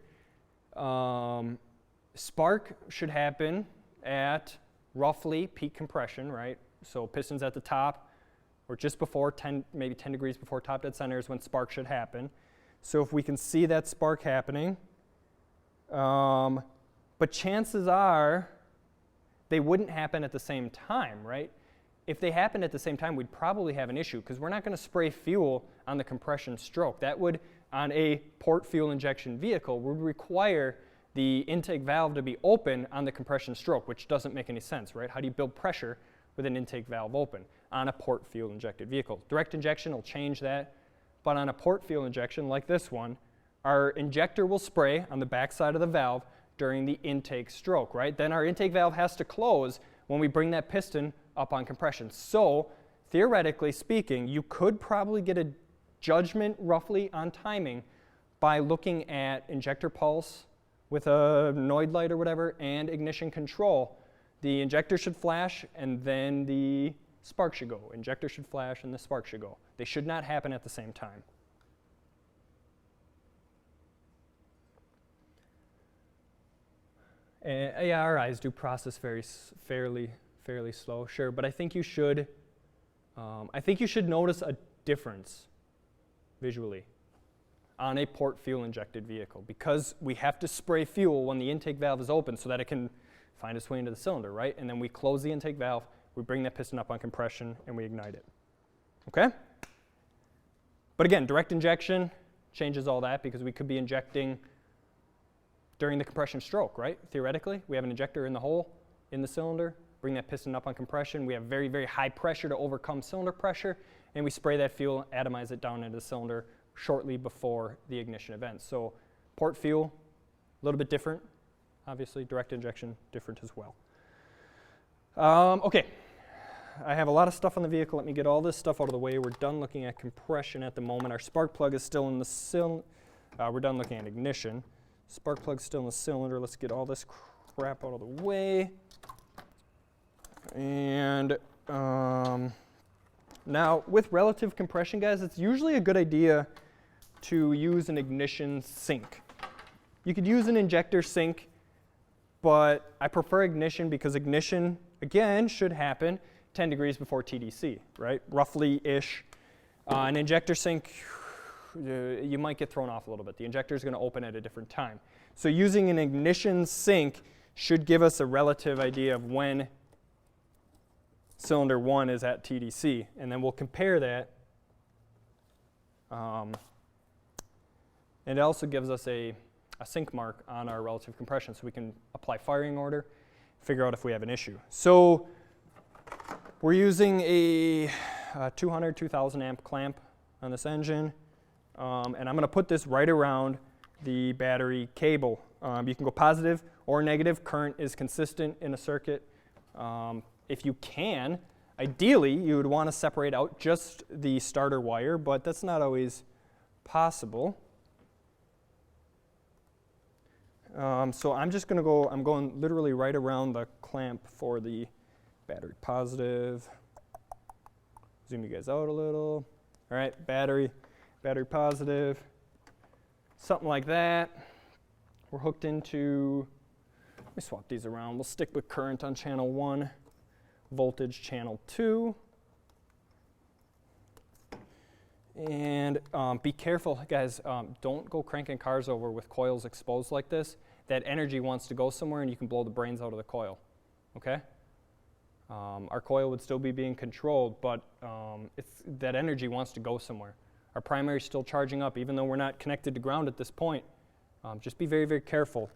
spark should happen at roughly peak compression, right? So pistons at the top, or just before maybe 10 degrees before top dead center is when spark should happen. So if we can see that spark happening, but chances are they wouldn't happen at the same time, right? If they happened at the same time, we'd probably have an issue because we're not going to spray fuel on the compression stroke. That would, on a port fuel injection vehicle, would require the intake valve to be open on the compression stroke, which doesn't make any sense, right? How do you build pressure with an intake valve open on a port fuel injected vehicle? Direct injection will change that, but on a port fuel injection like this one, our injector will spray on the back side of the valve during the intake stroke, right? Then our intake valve has to close when we bring that piston up on compression. So theoretically speaking, you could probably get a judgment roughly on timing by looking at injector pulse with a Noid light or whatever and ignition control. The injector should flash and then the spark should go. Injector should flash and the spark should go. They should not happen at the same time. Yeah, our eyes do process fairly slow, sure, but I think you should notice a difference visually on a port fuel injected vehicle because we have to spray fuel when the intake valve is open so that it can find its way into the cylinder, right? And then we close the intake valve, we bring that piston up on compression, and we ignite it. Okay? But again, direct injection changes all that because we could be injecting during the compression stroke, right? Theoretically, we have an injector in the hole in the cylinder, bring that piston up on compression, we have very, very high pressure to overcome cylinder pressure, and we spray that fuel, atomize it down into the cylinder shortly before the ignition event. So port fuel, a little bit different. Obviously, direct injection, different as well. Okay, I have a lot of stuff on the vehicle. Let me get all this stuff out of the way. We're done looking at compression at the moment. Our spark plug is still in the cylinder. We're done looking at ignition. Spark plug's still in the cylinder. Let's get all this crap out of the way. And now, with relative compression, guys, it's usually a good idea to use an ignition sink. You could use an injector sink, but I prefer ignition because ignition, again, should happen 10 degrees before TDC, right? Roughly-ish. An injector sink, you might get thrown off a little bit. The injector is going to open at a different time. So using an ignition sink should give us a relative idea of when cylinder 1 is at TDC, and then we'll compare that. And it also gives us a sink mark on our relative compression so we can apply firing order, figure out if we have an issue. So we're using a 2,000 amp clamp on this engine, and I'm going to put this right around the battery cable. You can go positive or negative. Current is consistent in a circuit. If you can, ideally, you would want to separate out just the starter wire, but that's not always possible. So I'm just going to go, I'm going literally right around the clamp for the battery positive. Zoom you guys out a little. All right, battery positive, something like that. We're hooked into, let me swap these around. We'll stick with current on channel 1, voltage channel 2. And be careful, guys, don't go cranking cars over with coils exposed like this. That energy wants to go somewhere and you can blow the brains out of the coil, okay? Our coil would still be being controlled, but that energy wants to go somewhere. Our primary is still charging up, even though we're not connected to ground at this point. Just be very, very careful.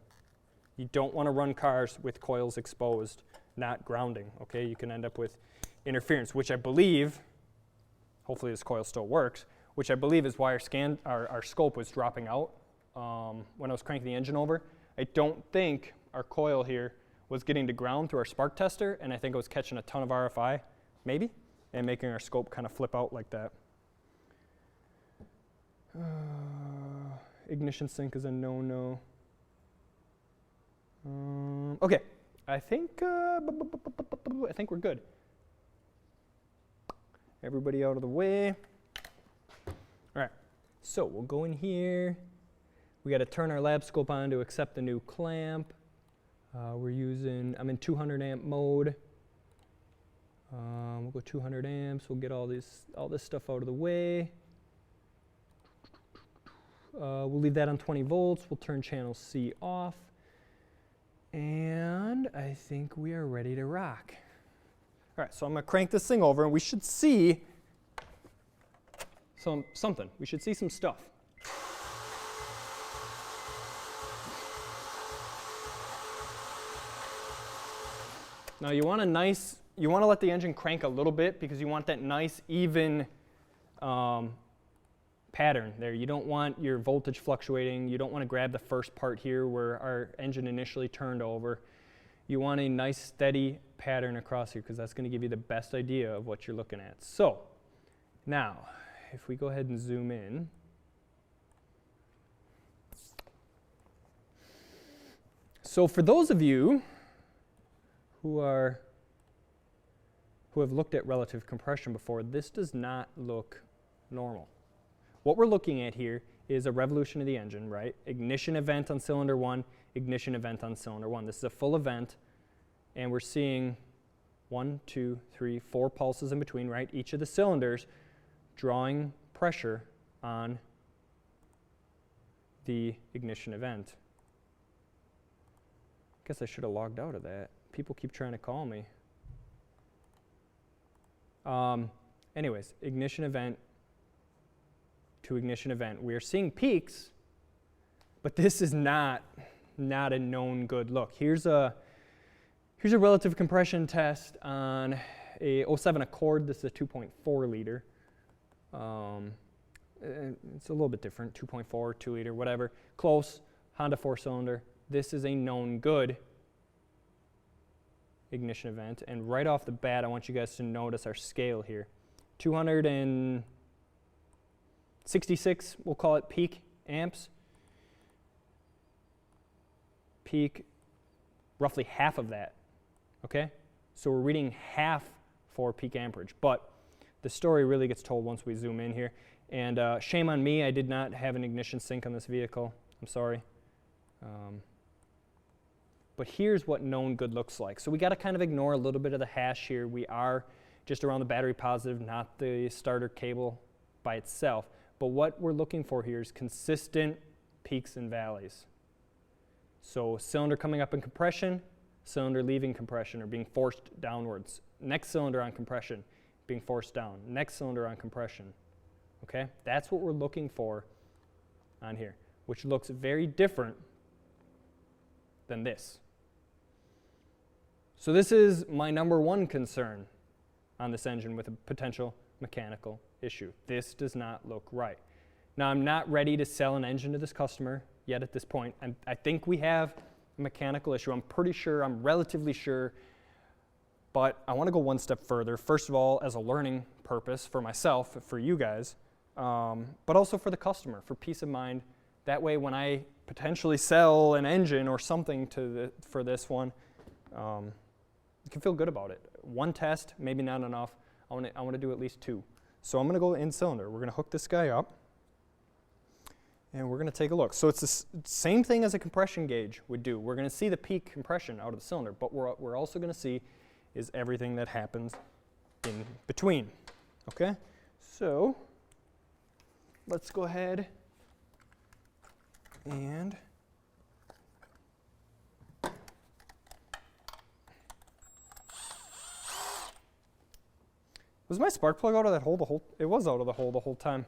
You don't want to run cars with coils exposed, not grounding, okay? You can end up with interference, which I believe, hopefully this coil still works, which I believe is why our scope was dropping out when I was cranking the engine over. I don't think our coil here was getting to ground through our spark tester, and I think it was catching a ton of RFI, maybe, and making our scope kind of flip out like that. Ignition sync is a no-no. Okay, I think we're good. Everybody out of the way. All right, so we'll go in here. We got to turn our lab scope on to accept the new clamp. I'm in 200 amp mode. We'll go 200 amps. We'll get all this stuff out of the way. We'll leave that on 20 volts. We'll turn channel C off. And I think we are ready to rock. All right, so I'm going to crank this thing over, and we should see something. We should see some stuff. Now you want to let the engine crank a little bit because you want that nice, even pattern there. You don't want your voltage fluctuating. You don't want to grab the first part here where our engine initially turned over. You want a nice, steady pattern across here because that's going to give you the best idea of what you're looking at. So now, if we go ahead and zoom in, so for those of you who have looked at relative compression before, this does not look normal. What we're looking at here is a revolution of the engine, right? Ignition event on cylinder 1, ignition event on cylinder 1. This is a full event, and we're seeing 1, 2, 3, 4 pulses in between, right? Each of the cylinders drawing pressure on the ignition event. I guess I should have logged out of that. People keep trying to call me. Anyways, ignition event to ignition event. We are seeing peaks, but this is not a known good look. Here's a relative compression test on a 07 Accord. This is a 2.4 liter. It's a little bit different, 2.4, 2 liter, whatever. Close, Honda 4-cylinder. This is a known good ignition event. And right off the bat, I want you guys to notice our scale here. 266, we'll call it peak amps. Peak, roughly half of that, okay? So we're reading half for peak amperage, but the story really gets told once we zoom in here. And shame on me, I did not have an ignition sync on this vehicle. I'm sorry. But here's what known good looks like. So we got to kind of ignore a little bit of the hash here. We are just around the battery positive, not the starter cable by itself. But what we're looking for here is consistent peaks and valleys. So cylinder coming up in compression, cylinder leaving compression or being forced downwards. Next cylinder on compression, being forced down. Next cylinder on compression. Okay? That's what we're looking for on here, which looks very different than this. So this is my number one concern on this engine with a potential mechanical issue. This does not look right. Now, I'm not ready to sell an engine to this customer yet at this point. I think we have a mechanical issue. I'm pretty sure, I'm relatively sure, but I want to go one step further. First of all, as a learning purpose for myself, for you guys, but also for the customer, for peace of mind. That way, when I potentially sell an engine or something for this one, You can feel good about it. One test, maybe not enough. I want to do at least 2. So I'm going to go in cylinder. We're going to hook this guy up, and we're going to take a look. So it's the same thing as a compression gauge would do. We're going to see the peak compression out of the cylinder, but what we're also going to see is everything that happens in between. Okay? So let's go ahead and was my spark plug out of that hole it was out of the hole the whole time.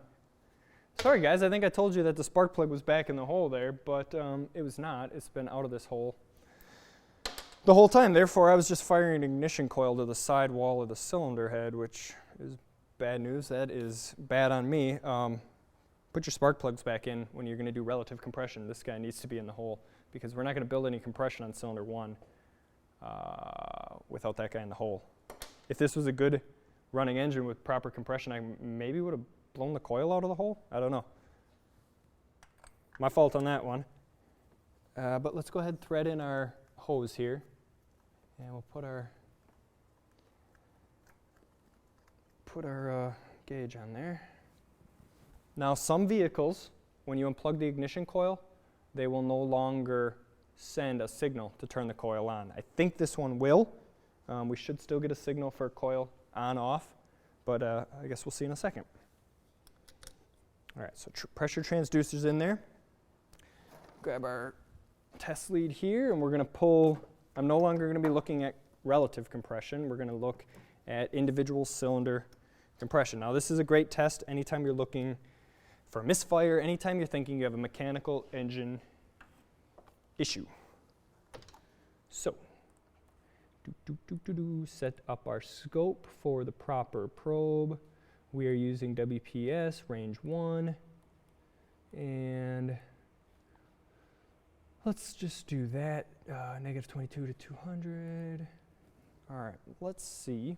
Sorry guys, I think I told you that the spark plug was back in the hole there, but it was not. It's been out of this hole the whole time. Therefore, I was just firing an ignition coil to the side wall of the cylinder head, which is bad news. That is bad on me. Put your spark plugs back in when you're going to do relative compression. This guy needs to be in the hole because we're not going to build any compression on cylinder 1 without that guy in the hole. If this was a good running engine with proper compression, I maybe would have blown the coil out of the hole. I don't know. My fault on that one. But let's go ahead and thread in our hose here, and we'll put our gauge on there. Now some vehicles, when you unplug the ignition coil, they will no longer send a signal to turn the coil on. I think this one will. We should still get a signal for coil on off, but I guess we'll see in a second. All right, so pressure transducer's in there. Grab our test lead here, and we're going to pull. I'm no longer going to be looking at relative compression. We're going to look at individual cylinder compression. Now this is a great test anytime you're looking for misfire, anytime you're thinking you have a mechanical engine issue. So set up our scope for the proper probe. We are using WPS range 1, and let's just do that, negative 22 to 200. All right, let's see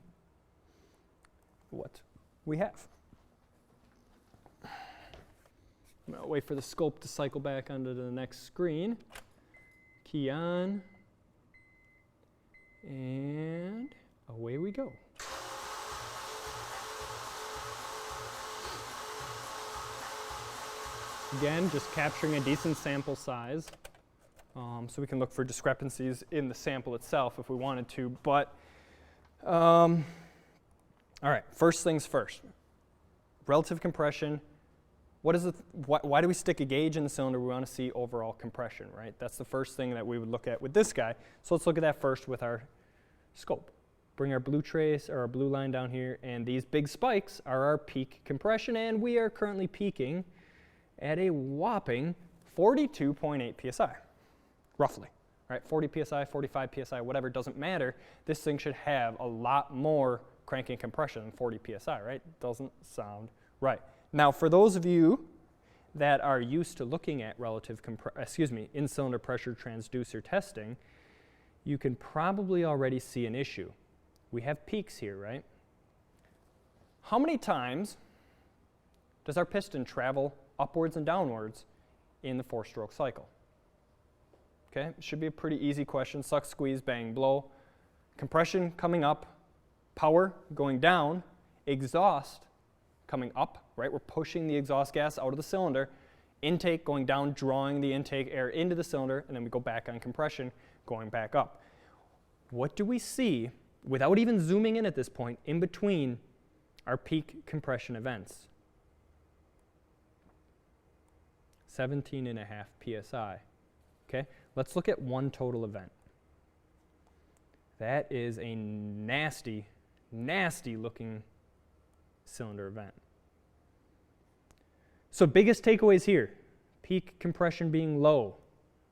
what we have. I'm going to wait for the scope to cycle back onto the next screen. Key on, and away we go. Again, just capturing a decent sample size, so we can look for discrepancies in the sample itself if we wanted to. But, all right, first things first. Relative compression. What is why do we stick a gauge in the cylinder? We want to see overall compression, right? That's the first thing that we would look at with this guy. So let's look at that first with our scope. Bring our blue trace or our blue line down here, and these big spikes are our peak compression, and we are currently peaking at a whopping 42.8 psi, roughly, right? 40 psi, 45 psi, whatever, doesn't matter. This thing should have a lot more cranking compression than 40 psi, right? Doesn't sound right. Now, for those of you that are used to looking at in-cylinder pressure transducer testing, you can probably already see an issue. We have peaks here, right? How many times does our piston travel upwards and downwards in the 4-stroke cycle? Okay, it should be a pretty easy question. Suck, squeeze, bang, blow. Compression coming up, power going down, exhaust coming up, right? We're pushing the exhaust gas out of the cylinder, intake going down, drawing the intake air into the cylinder, and then we go back on compression, going back up. What do we see, without even zooming in at this point, in between our peak compression events? 17.5 psi. Okay, let's look at one total event. That is a nasty, nasty looking cylinder event. So biggest takeaways here, peak compression being low.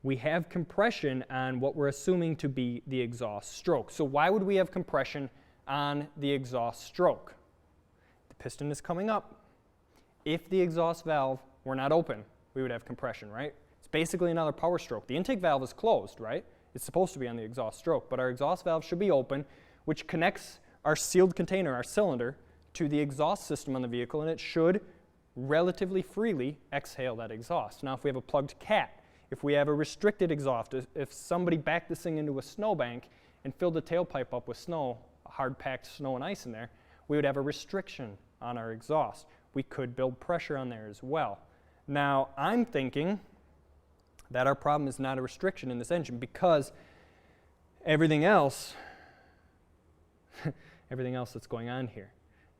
We have compression on what we're assuming to be the exhaust stroke. So why would we have compression on the exhaust stroke? The piston is coming up. If the exhaust valve were not open, we would have compression, right? It's basically another power stroke. The intake valve is closed, right? It's supposed to be on the exhaust stroke, but our exhaust valve should be open, which connects our sealed container, our cylinder, to the exhaust system on the vehicle, and it should relatively freely exhale that exhaust. Now, if we have a plugged cat, if we have a restricted exhaust, if somebody backed this thing into a snowbank and filled the tailpipe up with snow, hard-packed snow and ice in there, we would have a restriction on our exhaust. We could build pressure on there as well. Now, I'm thinking that our problem is not a restriction in this engine because everything else that's going on here.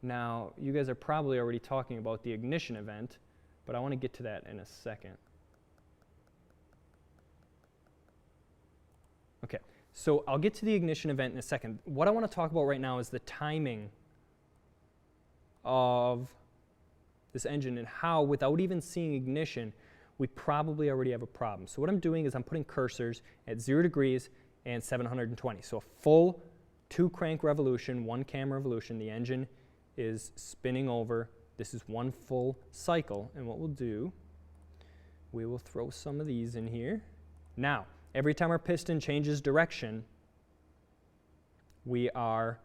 Now, you guys are probably already talking about the ignition event, but I want to get to that in a second. Okay, so I'll get to the ignition event in a second. What I want to talk about right now is the timing of this engine and how, without even seeing ignition, we probably already have a problem. So what I'm doing is I'm putting cursors at 0 degrees and 720. So a full 2 crank revolution, 1 cam revolution. The engine is spinning over. This is 1 full cycle. And what we'll do, we will throw some of these in here. Now, every time our piston changes direction, we are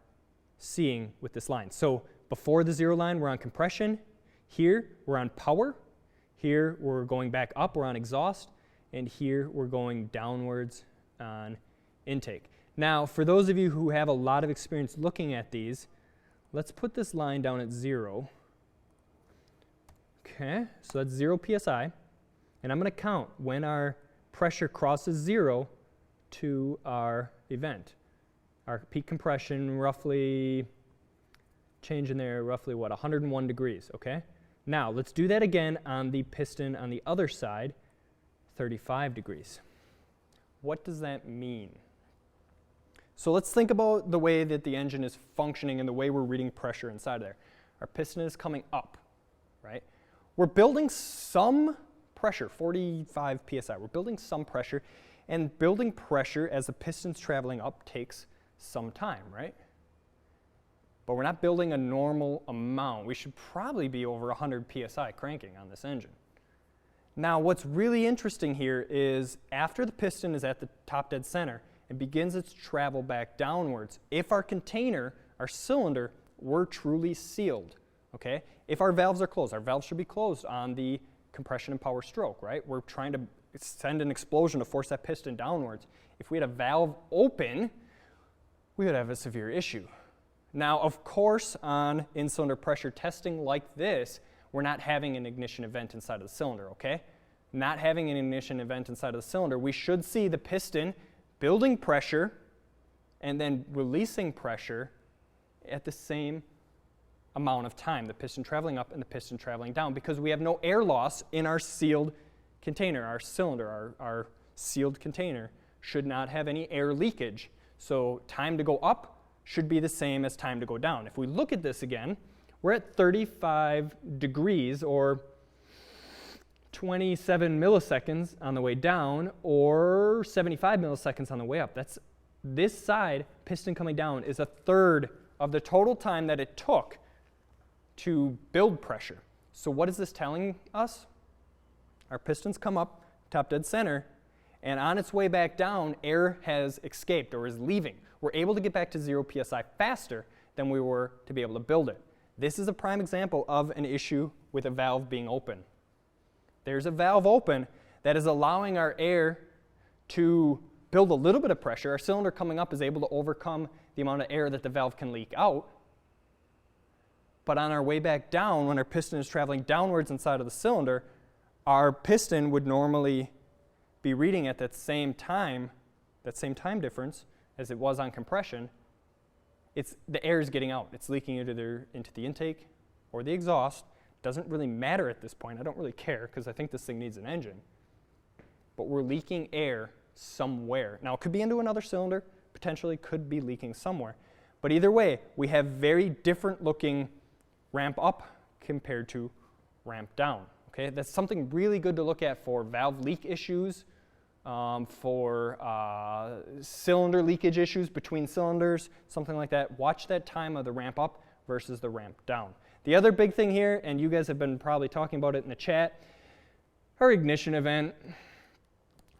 seeing with this line. So before the 0 line, we're on compression. Here, we're on power. Here, we're going back up, we're on exhaust. And here, we're going downwards on intake. Now, for those of you who have a lot of experience looking at these, let's put this line down at 0. Okay, so that's 0 psi. And I'm going to count when our pressure crosses 0 to our event. Our peak compression roughly, change in there roughly what, 101 degrees, okay? Now, let's do that again on the piston on the other side, 35 degrees. What does that mean? So let's think about the way that the engine is functioning and the way we're reading pressure inside there. Our piston is coming up, right? We're building some pressure, 45 psi. We're building some pressure, and building pressure as the piston's traveling up takes some time, right? But we're not building a normal amount. We should probably be over 100 psi cranking on this engine. Now, what's really interesting here is after the piston is at the top dead center, it begins its travel back downwards. If our container, our cylinder, were truly sealed, okay? If our valves are closed, our valves should be closed on the compression and power stroke, right? We're trying to send an explosion to force that piston downwards. If we had a valve open, we would have a severe issue. Now, of course, on in-cylinder pressure testing like this, we're not having an ignition event inside of the cylinder, okay? Not having an ignition event inside of the cylinder, we should see the piston building pressure and then releasing pressure at the same amount of time, the piston traveling up and the piston traveling down, because we have no air loss in our sealed container. Our cylinder, our sealed container, should not have any air leakage. So time to go up should be the same as time to go down. If we look at this again, we're at 35 degrees or 27 milliseconds on the way down or 75 milliseconds on the way up. That's this side, piston coming down, is 1/3 of the total time that it took to build pressure. So what is this telling us? Our pistons come up, top dead center, and on its way back down, air has escaped or is leaving. We're able to get back to 0 psi faster than we were to be able to build it. This is a prime example of an issue with a valve being open. There's a valve open that is allowing our air to build a little bit of pressure. Our cylinder coming up is able to overcome the amount of air that the valve can leak out. But on our way back down, when our piston is traveling downwards inside of the cylinder, our piston would normally be reading at that same time difference as it was on compression. The air is getting out. It's leaking into the intake or the exhaust. Doesn't really matter at this point. I don't really care because I think this thing needs an engine. But we're leaking air somewhere. Now, it could be into another cylinder, potentially could be leaking somewhere. But either way, we have very different looking ramp up compared to ramp down. Okay, that's something really good to look at for valve leak issues, for cylinder leakage issues between cylinders, something like that. Watch that time of the ramp up versus the ramp down. The other big thing here, and you guys have been probably talking about it in the chat, our ignition event.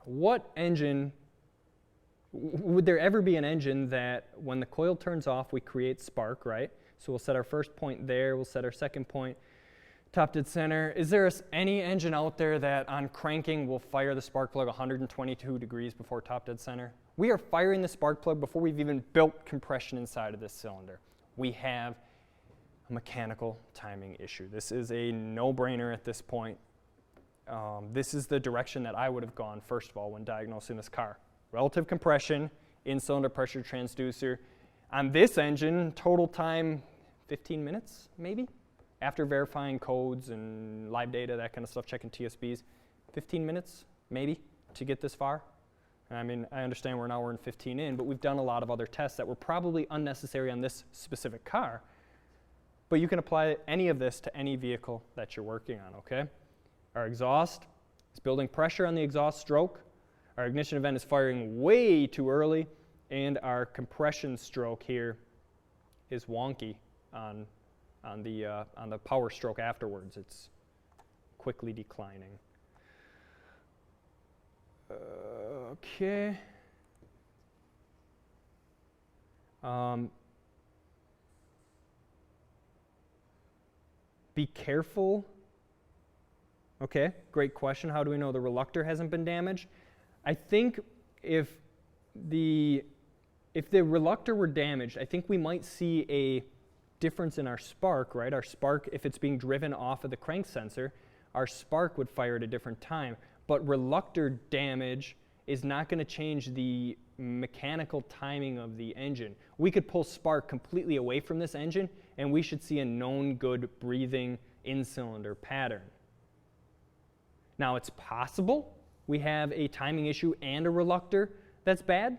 What engine, would there ever be an engine that when the coil turns off, we create spark, right? So we'll set our first point there, we'll set our second point, top dead center. Is there any engine out there that on cranking will fire the spark plug 122 degrees before top dead center? We are firing the spark plug before we've even built compression inside of this cylinder. We have a mechanical timing issue. This is a no-brainer at this point. This is the direction that I would have gone, first of all, when diagnosing this car. Relative compression, in-cylinder pressure transducer. On this engine, total time 15 minutes, maybe? After verifying codes and live data, that kind of stuff, checking TSBs. 15 minutes, maybe, to get this far. I mean, I understand we're an hour and 15 in, but we've done a lot of other tests that were probably unnecessary on this specific car. But you can apply any of this to any vehicle that you're working on, okay? Our exhaust is building pressure on the exhaust stroke. Our ignition event is firing way too early, and our compression stroke here is wonky on the power stroke afterwards. It's quickly declining. Okay. Be careful. Okay, great question. How do we know the reluctor hasn't been damaged? I think if the reluctor were damaged, I think we might see a difference in our spark, right? Our spark, if it's being driven off of the crank sensor, our spark would fire at a different time. But reluctor damage is not going to change the mechanical timing of the engine. We could pull spark completely away from this engine, and we should see a known good breathing in-cylinder pattern. Now, it's possible we have a timing issue and a reluctor that's bad.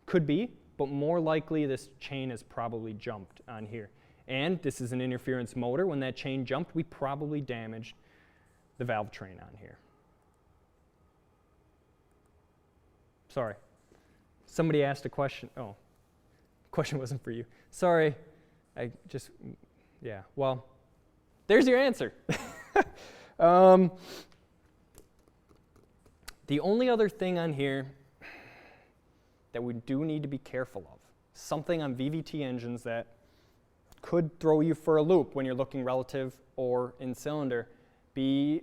Could be, but more likely this chain has probably jumped on here. And this is an interference motor. When that chain jumped, we probably damaged the valve train on here. Sorry. Somebody asked a question. Oh, question wasn't for you. Sorry. Yeah, well, there's your answer. The only other thing on here that we do need to be careful of, something on VVT engines that could throw you for a loop when you're looking relative or in cylinder, be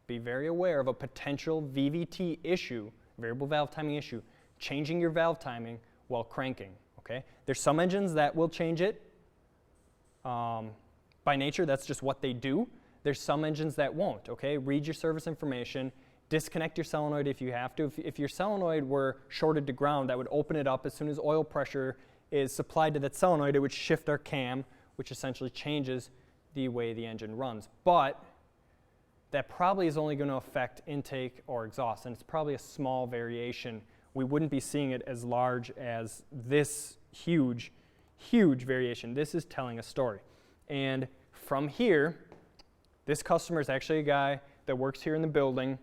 very aware of a potential VVT issue, variable valve timing issue, changing your valve timing while cranking, okay? There's some engines that will change it. By nature, that's just what they do. There's some engines that won't, okay? Read your service information. Disconnect your solenoid if you have to. If your solenoid were shorted to ground, that would open it up. As soon as oil pressure is supplied to that solenoid, it would shift our cam, which essentially changes the way the engine runs. But that probably is only going to affect intake or exhaust, and it's probably a small variation. We wouldn't be seeing it as large as this huge, huge variation. This is telling a story. And from here, this customer is actually a guy that works here in the building.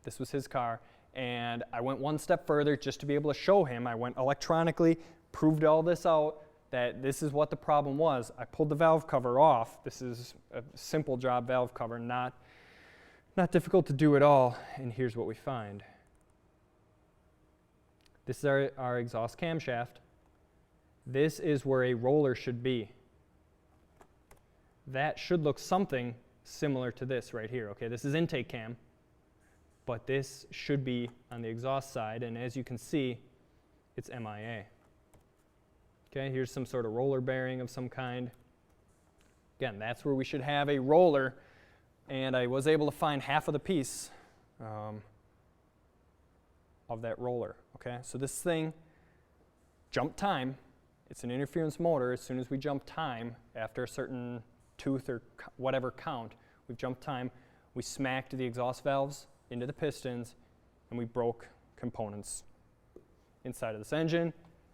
This was his car, and I went one step further just to be able to show him. I went electronically, proved all this out, that this is what the problem was. I pulled the valve cover off. This is a simple job valve cover, not difficult to do at all, and here's what we find. This is our exhaust camshaft. This is where a roller should be. That should look something similar to this right here. Okay, this is intake cam, but this should be on the exhaust side, and as you can see, it's MIA. Okay, here's some sort of roller bearing of some kind. Again, that's where we should have a roller, and I was able to find half of the piece of that roller. Okay, so this thing, jump time, it's an interference motor. As soon as we jump time, after a certain tooth or whatever count, we've jumped time, we smacked the exhaust valves into the pistons, and we broke components inside of this engine.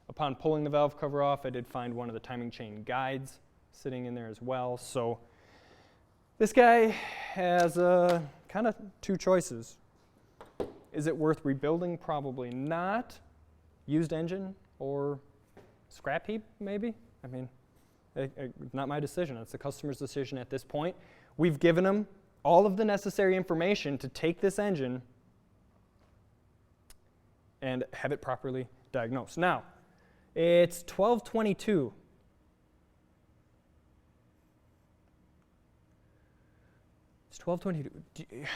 Upon pulling the valve cover off, I did find one of the timing chain guides sitting in there as well. So this guy has kind of two choices. Is it worth rebuilding? Probably not. Used engine or scrap heap, maybe? I mean, not my decision. It's the customer's decision at this point. We've given them all of the necessary information to take this engine and have it properly diagnosed. Now, it's 12:22. It's 12:22.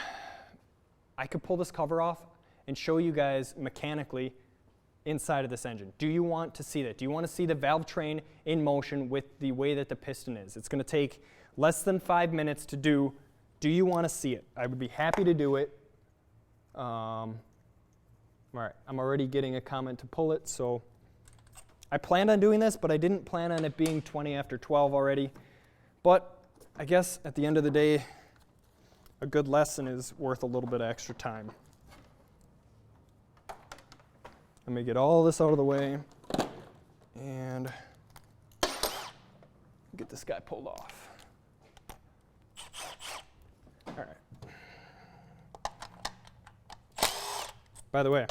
I could pull this cover off and show you guys mechanically inside of this engine. Do you want to see that? Do you want to see the valve train in motion with the way that the piston is? It's going to take less than 5 minutes to do. Do you want to see it? I would be happy to do it. All right, I'm already getting a comment to pull it, so I planned on doing this, but I didn't plan on it being 20 after 12 already. But I guess at the end of the day, a good lesson is worth a little bit of extra time. Let me get all this out of the way and get this guy pulled off. All right. By the way,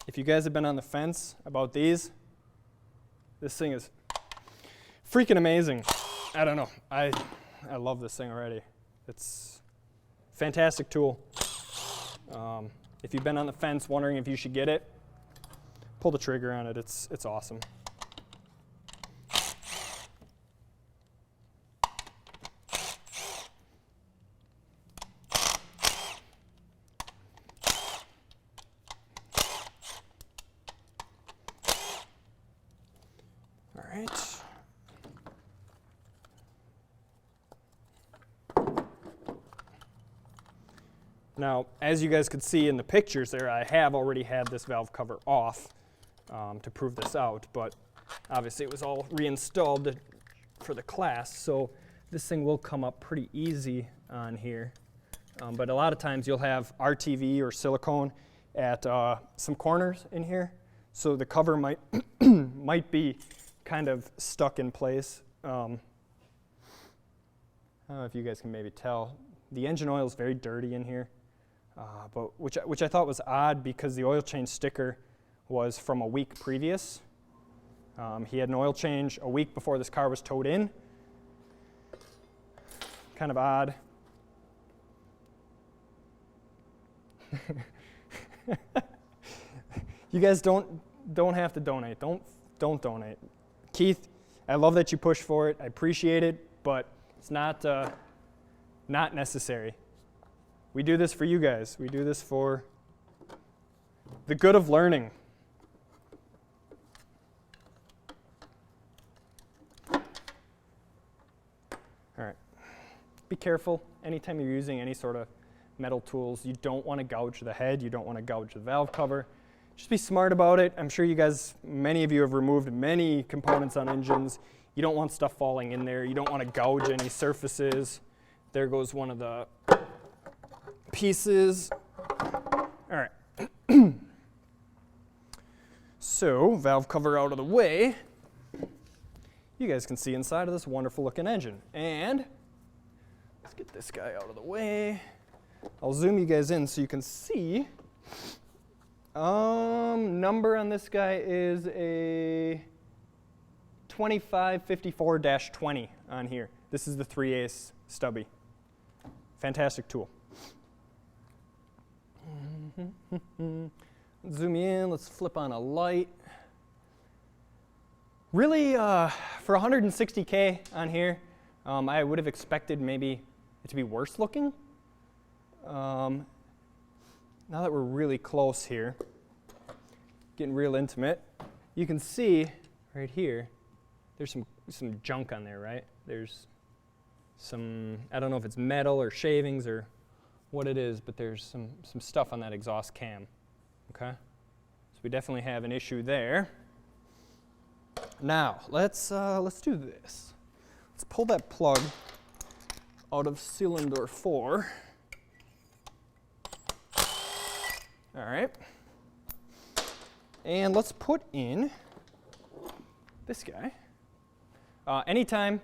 if you guys have been on the fence about these, this thing is freaking amazing. I don't know. I love this thing already. It's a fantastic tool. If you've been on the fence wondering if you should get it, pull the trigger on it. It's awesome. All right. Now, as you guys could see in the pictures there, I have already had this valve cover off to prove this out, but obviously it was all reinstalled for the class, so this thing will come up pretty easy on here. But a lot of times you'll have RTV or silicone at some corners in here, so the cover might might be kind of stuck in place. I don't know if you guys can maybe tell. The engine oil is very dirty in here, but which I thought was odd because the oil change sticker was from a week previous. He had an oil change a week before this car was towed in. Kind of odd. You guys don't have to donate. Don't donate. Keith, I love that you push for it. I appreciate it, but it's not necessary. We do this for you guys. We do this for the good of learning. All right. Be careful anytime you're using any sort of metal tools. You don't want to gouge the head. You don't want to gouge the valve cover. Just be smart about it. I'm sure you guys, many of you have removed many components on engines. You don't want stuff falling in there. You don't want to gouge any surfaces. There goes one of the pieces. All right. So, valve cover out of the way. You guys can see inside of this wonderful looking engine. And let's get this guy out of the way. I'll zoom you guys in so you can see. Number on this guy is a 2554-20 on here. This is the 3/8 stubby. Fantastic tool. Zoom in, let's flip on a light. Really, for 160K on here, I would have expected maybe it to be worse looking. Now that we're really close here, getting real intimate, you can see right here, there's some junk on there, right? There's some, I don't know if it's metal or shavings or what it is, but there's some stuff on that exhaust cam, okay? So we definitely have an issue there. Now, let's do this. Let's pull that plug out of cylinder 4. All right. And let's put in this guy. Anytime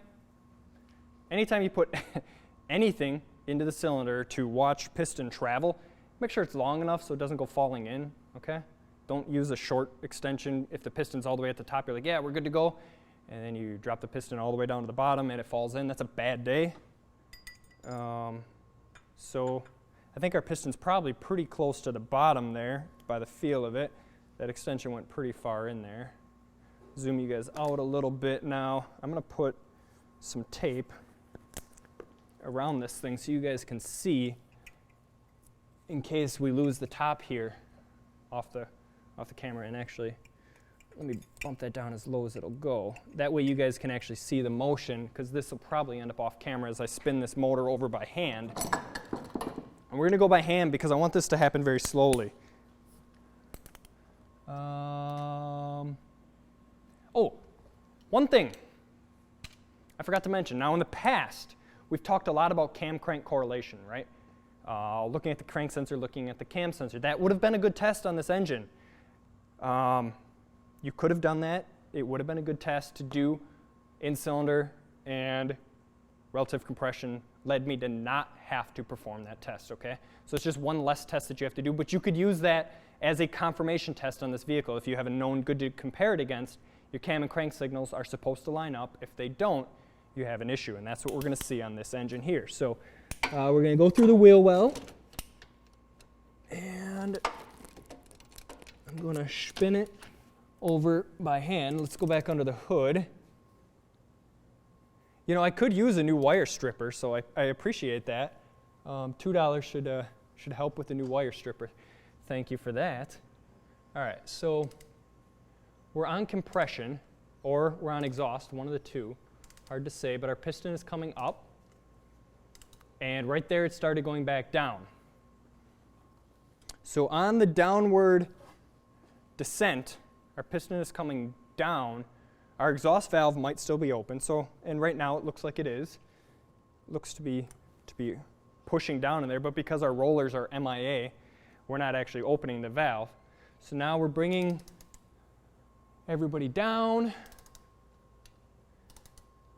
you put anything into the cylinder to watch piston travel, make sure it's long enough so it doesn't go falling in, okay? Don't use a short extension. If the piston's all the way at the top, you're like, yeah, we're good to go. And then you drop the piston all the way down to the bottom and it falls in. That's a bad day. So I think our piston's probably pretty close to the bottom there by the feel of it. That extension went pretty far in there. Zoom you guys out a little bit now. I'm going to put some tape around this thing so you guys can see in case we lose the top here off the camera. And actually, let me bump that down as low as it'll go. That way you guys can actually see the motion, because this will probably end up off camera as I spin this motor over by hand. And we're going to go by hand because I want this to happen very slowly. Oh, one thing I forgot to mention. Now in the past, we've talked a lot about cam-crank correlation, right? Looking at the crank sensor, looking at the cam sensor. That would have been a good test on this engine. You could have done that. It would have been a good test to do in cylinder, and relative compression led me to not have to perform that test, okay? So it's just one less test that you have to do, but you could use that as a confirmation test on this vehicle. If you have a known good to compare it against, your cam and crank signals are supposed to line up. If they don't, you have an issue, and that's what we're going to see on this engine here. So we're going to go through the wheel well, and I'm going to spin it over by hand. Let's go back under the hood. You know, I could use a new wire stripper, so I appreciate that. $2 should help with the new wire stripper. Thank you for that. All right, so we're on compression, or we're on exhaust, one of the two. Hard to say, but our piston is coming up, and right there it started going back down. So on the downward descent, our piston is coming down. Our exhaust valve might still be open, and right now it looks like it is. It looks to be pushing down in there, but because our rollers are MIA, we're not actually opening the valve. So now we're bringing everybody down,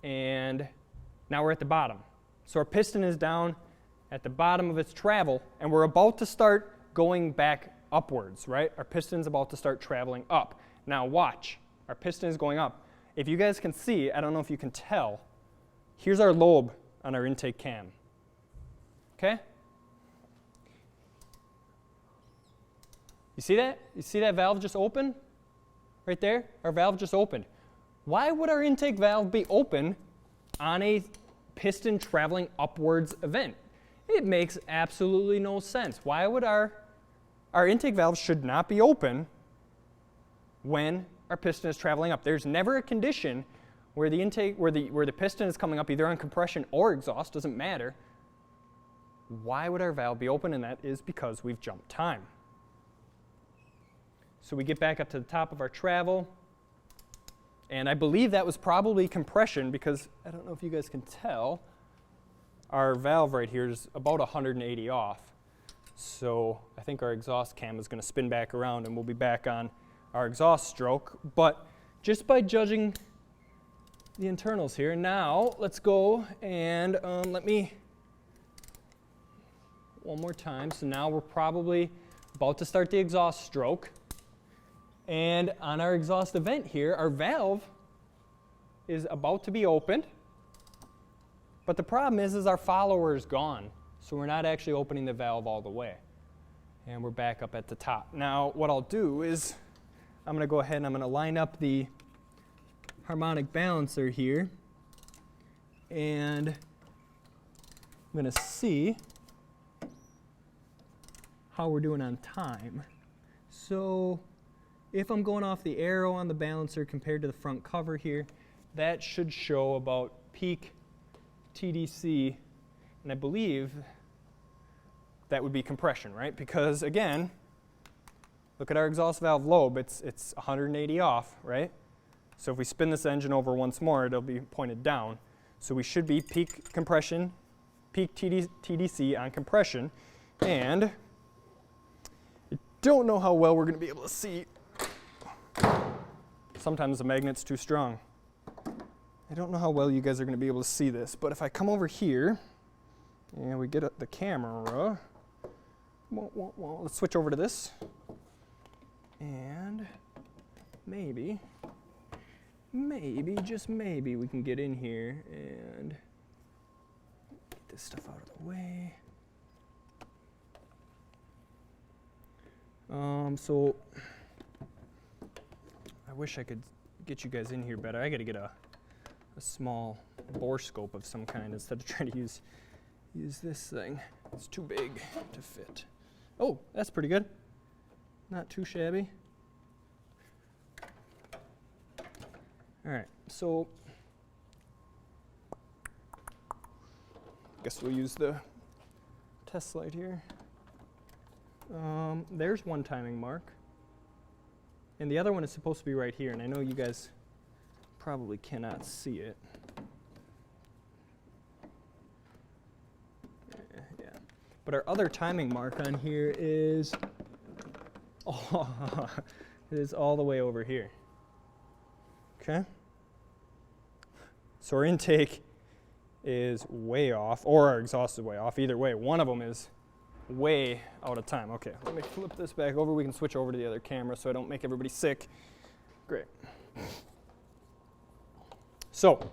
and now we're at the bottom. So our piston is down at the bottom of its travel, and we're about to start going back upwards, right? Our piston's about to start traveling up. Now watch, our piston is going up. If you guys can see, I don't know if you can tell, here's our lobe on our intake cam, okay? You see that? You see that valve just open? Right there? Our valve just opened. Why would our intake valve be open on a piston traveling upwards event? It makes absolutely no sense. Why would our intake valve should not be open when our piston is traveling up? There's never a condition where the piston is coming up either on compression or exhaust, doesn't matter. Why would our valve be open? And that is because we've jumped time. So we get back up to the top of our travel, and I believe that was probably compression, because I don't know if you guys can tell, our valve right here is about 180 off. So I think our exhaust cam is going to spin back around, and we'll be back on our exhaust stroke. But just by judging the internals here, now let's go and let me, one more time. So now we're probably about to start the exhaust stroke. And on our exhaust event here, our valve is about to be opened. But the problem is our follower is gone. So we're not actually opening the valve all the way. And we're back up at the top. Now what I'll do is I'm going to go ahead and I'm going to line up the harmonic balancer here. And I'm going to see how we're doing on time. So if I'm going off the arrow on the balancer compared to the front cover here, that should show about peak TDC, and I believe that would be compression, right? Because again, look at our exhaust valve lobe, it's 180 off, right? So if we spin this engine over once more, it'll be pointed down. So we should be peak compression, peak TDC on compression, and I don't know how well we're going to be able to see. Sometimes the magnet's too strong. I don't know how well you guys are going to be able to see this, but if I come over here and we get the camera, let's switch over to this, and maybe, just maybe we can get in here and get this stuff out of the way. So I wish I could get you guys in here better. I got to get a small bore scope of some kind instead of trying to use this thing. It's too big to fit. Oh, that's pretty good. Not too shabby. All right, so guess we'll use the test light here. There's one timing mark. And the other one is supposed to be right here, and I know you guys probably cannot see it. Yeah. But our other timing mark on here is, is all the way over here. Okay? So our intake is way off, or our exhaust is way off. Either way, one of them is way out of time. Okay, let me flip this back over. We can switch over to the other camera so I don't make everybody sick. Great. So,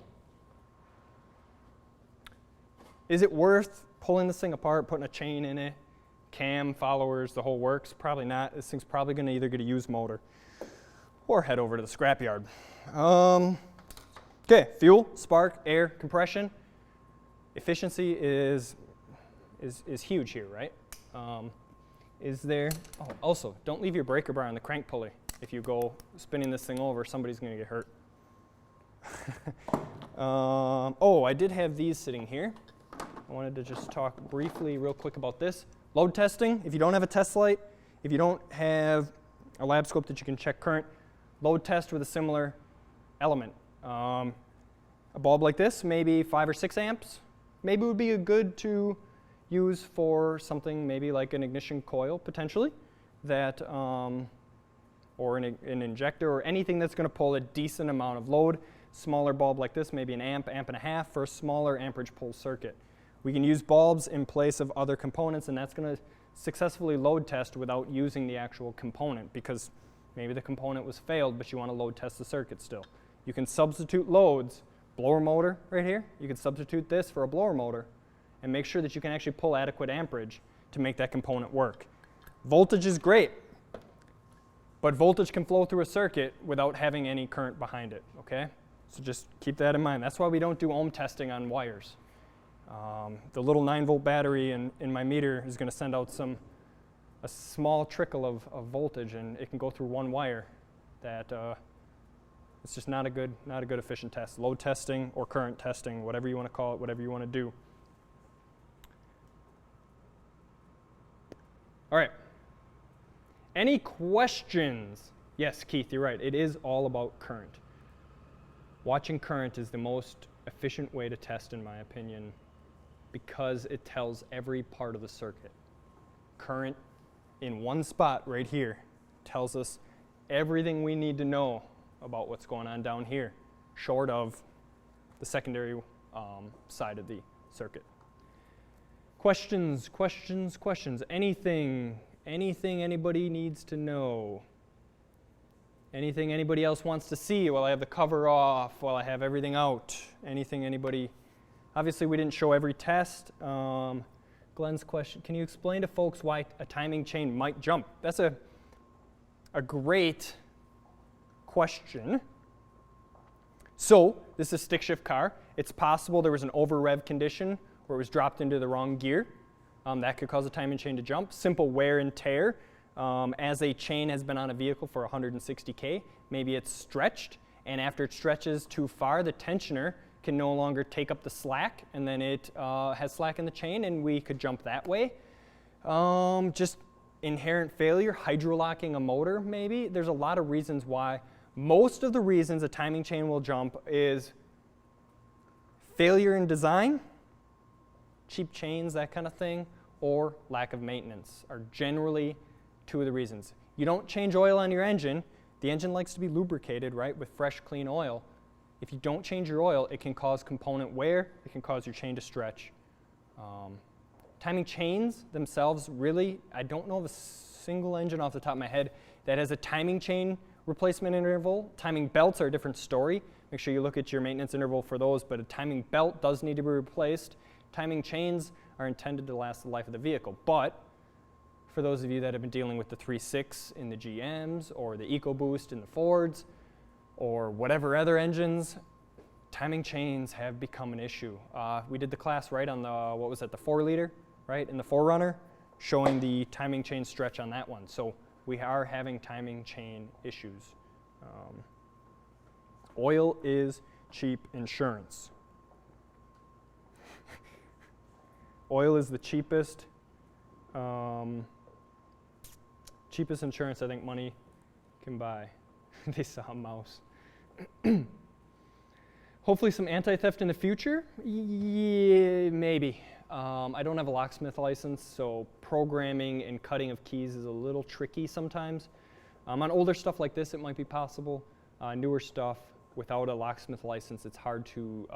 is it worth pulling this thing apart, putting a chain in it, cam, followers, the whole works? Probably not. This thing's probably going to either get a used motor or head over to the scrapyard. Okay, fuel, spark, air, compression. Efficiency is huge here, right? Is there, oh, also, don't leave your breaker bar on the crank pulley. If you go spinning this thing over, somebody's going to get hurt. Oh, I did have these sitting here. I wanted to just talk briefly, real quick about this. Load testing, if you don't have a test light, if you don't have a lab scope that you can check current, load test with a similar element. A bulb like this, maybe 5 or 6 amps, maybe would be good to use for something maybe like an ignition coil, potentially, that, or an injector, or anything that's going to pull a decent amount of load. Smaller bulb like this, maybe an amp, amp and a half, for a smaller amperage pull circuit. We can use bulbs in place of other components, and that's going to successfully load test without using the actual component, because maybe the component was failed, but you want to load test the circuit still. You can substitute loads. Blower motor right here, you can substitute this for a blower motor and make sure that you can actually pull adequate amperage to make that component work. Voltage is great, but voltage can flow through a circuit without having any current behind it, okay? So just keep that in mind. That's why we don't do ohm testing on wires. The little 9-volt battery in my meter is going to send out a small trickle of voltage, and it can go through one wire. That it's just not a good efficient test. Load testing or current testing, whatever you want to call it, whatever you want to do. All right. Any questions? Yes, Keith, you're right. It is all about current. Watching current is the most efficient way to test, in my opinion, because it tells every part of the circuit. Current in one spot right here tells us everything we need to know about what's going on down here, short of the secondary side of the circuit. Questions? Anything anybody needs to know? Anything anybody else wants to see while I have the cover off, while I have everything out? Anything anybody? Obviously, we didn't show every test. Glenn's question, can you explain to folks why a timing chain might jump? That's a great question. So, this is a stick shift car. It's possible there was an over rev condition where it was dropped into the wrong gear. That could cause a timing chain to jump. Simple wear and tear. As a chain has been on a vehicle for 160K, maybe it's stretched, and after it stretches too far, the tensioner can no longer take up the slack, and then it has slack in the chain, and we could jump that way. Just inherent failure, hydrolocking a motor, maybe. There's a lot of reasons why. Most of the reasons a timing chain will jump is failure in design, cheap chains, that kind of thing, or lack of maintenance are generally two of the reasons. You don't change oil on your engine. The engine likes to be lubricated, right, with fresh, clean oil. If you don't change your oil, it can cause component wear. It can cause your chain to stretch. Timing chains themselves, really, I don't know of a single engine off the top of my head that has a timing chain replacement interval. Timing belts are a different story. Make sure you look at your maintenance interval for those, but a timing belt does need to be replaced. Timing chains are intended to last the life of the vehicle, but for those of you that have been dealing with the 3.6 in the GMs or the EcoBoost in the Fords or whatever other engines, timing chains have become an issue. We did the class right on the, what was that, the 4-liter, right, in the 4Runner. showing the timing chain stretch on that one. So we are having timing chain issues. Oil is cheap insurance. Oil is the cheapest insurance I think money can buy. They saw a mouse. Hopefully some anti-theft in the future? Yeah, maybe. I don't have a locksmith license, so programming and cutting of keys is a little tricky sometimes. On older stuff like this, it might be possible. Newer stuff, without a locksmith license, it's hard to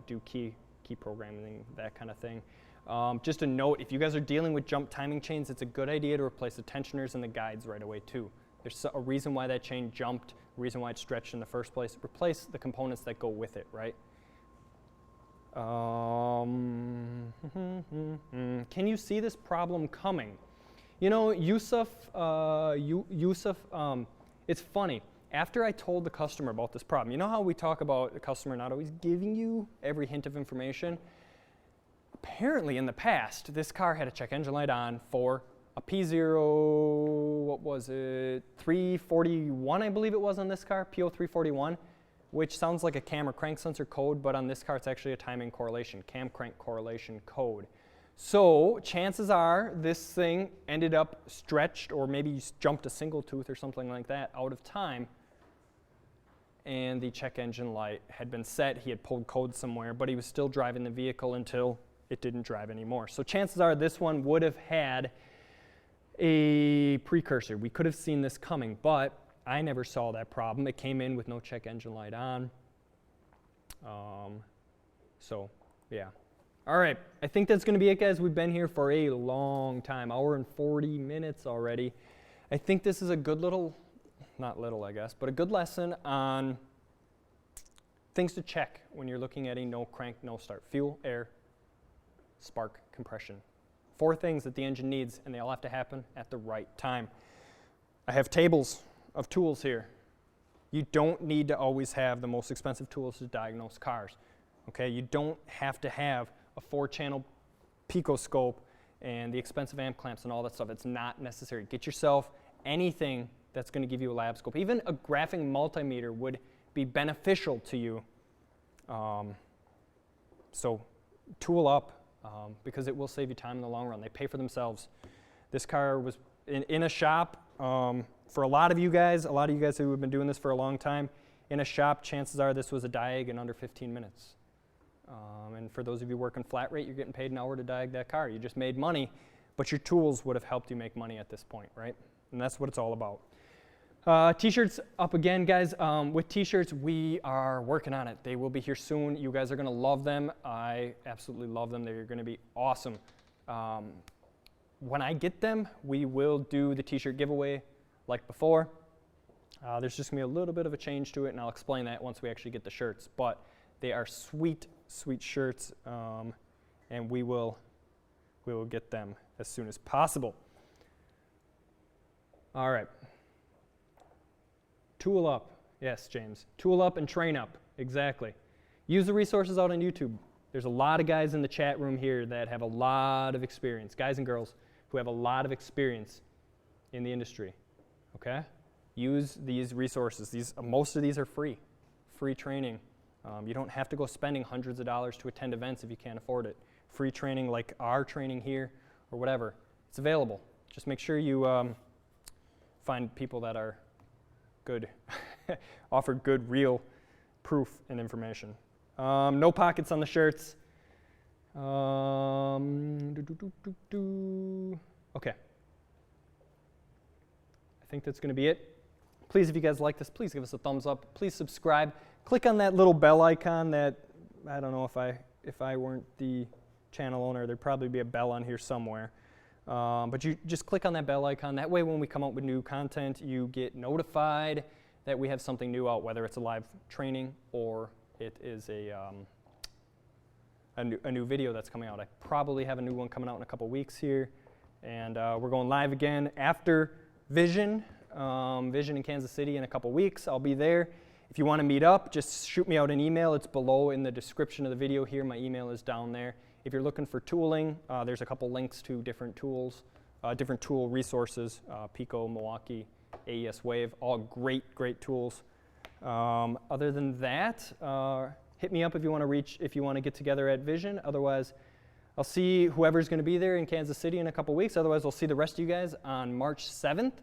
do key programming, that kind of thing. Just a note, if you guys are dealing with jump timing chains, it's a good idea to replace the tensioners and the guides right away too. There's a reason why that chain jumped, a reason why it stretched in the first place. Replace the components that go with it, right? Can you see this problem coming? You know, Yusuf, it's funny. After I told the customer about this problem, you know how we talk about the customer not always giving you every hint of information? Apparently in the past, this car had a check engine light on for a P0, what was it, 341 I believe it was on this car, P0341, which sounds like a cam or crank sensor code, but on this car it's actually a timing correlation, cam crank correlation code. So chances are this thing ended up stretched or maybe jumped a single tooth or something like that out of time, and the check engine light had been set. He had pulled code somewhere, but he was still driving the vehicle until it didn't drive anymore. So chances are this one would have had a precursor. We could have seen this coming, but I never saw that problem. It came in with no check engine light on. So yeah. All right, I think that's going to be it, guys. We've been here for a long time, hour and 40 minutes already. I think this is a good little, not little I guess, but a good lesson on things to check when you're looking at a no crank, no start. Fuel, air, spark, compression. 4 things that the engine needs, and they all have to happen at the right time. I have tables of tools here. You don't need to always have the most expensive tools to diagnose cars. Okay, you don't have to have a 4-channel picoscope and the expensive amp clamps and all that stuff. It's not necessary. Get yourself anything that's going to give you a lab scope. Even a graphing multimeter would be beneficial to you. So tool up. Because it will save you time in the long run. They pay for themselves. This car was in a shop for a lot of you guys who have been doing this for a long time. In a shop, chances are this was a diag in under 15 minutes. And for those of you working flat rate, you're getting paid an hour to diag that car. You just made money, but your tools would have helped you make money at this point, right? And that's what it's all about. T-shirts up again, guys. With T-shirts, we are working on it. They will be here soon. You guys are going to love them. I absolutely love them. They're going to be awesome. When I get them, we will do the T-shirt giveaway like before. There's just going to be a little bit of a change to it, and I'll explain that once we actually get the shirts. But they are sweet, sweet shirts, and we will get them as soon as possible. All right. Tool up. Yes, James. Tool up and train up. Exactly. Use the resources out on YouTube. There's a lot of guys in the chat room here that have a lot of experience, guys and girls who have a lot of experience in the industry. Okay? Use these resources. Most of these are free training. You don't have to go spending hundreds of dollars to attend events if you can't afford it. Free training like our training here or whatever. It's available. Just make sure you find people that are good, offer good, real proof and information. No pockets on the shirts. Okay. I think that's going to be it. Please, if you guys like this, please give us a thumbs up. Please subscribe. Click on that little bell icon that, I don't know, if I weren't the channel owner, there'd probably be a bell on here somewhere. But you just click on that bell icon. That way when we come out with new content, you get notified that we have something new out, whether it's a live training or it is a new video that's coming out. I probably have a new one coming out in a couple weeks here. And we're going live again after Vision in Kansas City in a couple weeks. I'll be there. If you want to meet up, just shoot me out an email. It's below in the description of the video here. My email is down there. If you're looking for tooling, there's a couple links to different tools different tool resources, Pico, Milwaukee, AES Wave, all great tools. Other than that, hit me up if you want to get together at Vision. Otherwise, I'll see whoever's going to be there in Kansas City in a couple weeks. Otherwise, I'll see the rest of you guys on March 7th,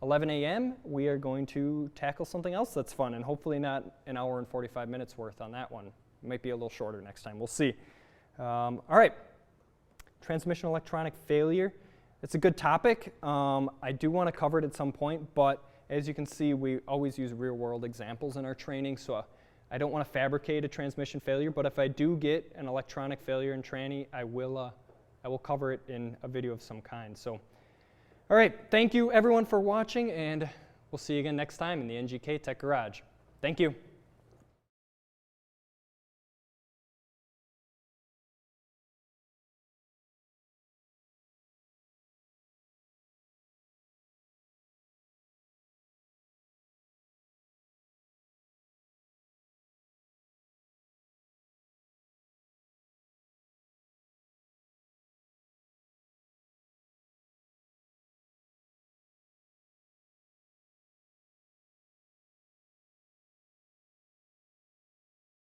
11 a.m. We are going to tackle something else that's fun, and hopefully not an hour and 45 minutes worth on that one. It might be a little shorter next time. We'll see. All right. Transmission electronic failure. It's a good topic. I do want to cover it at some point, but as you can see, we always use real-world examples in our training, so I don't want to fabricate a transmission failure, but if I do get an electronic failure in tranny, I will cover it in a video of some kind. So, all right, thank you everyone for watching, and we'll see you again next time in the NGK Tech Garage. Thank you.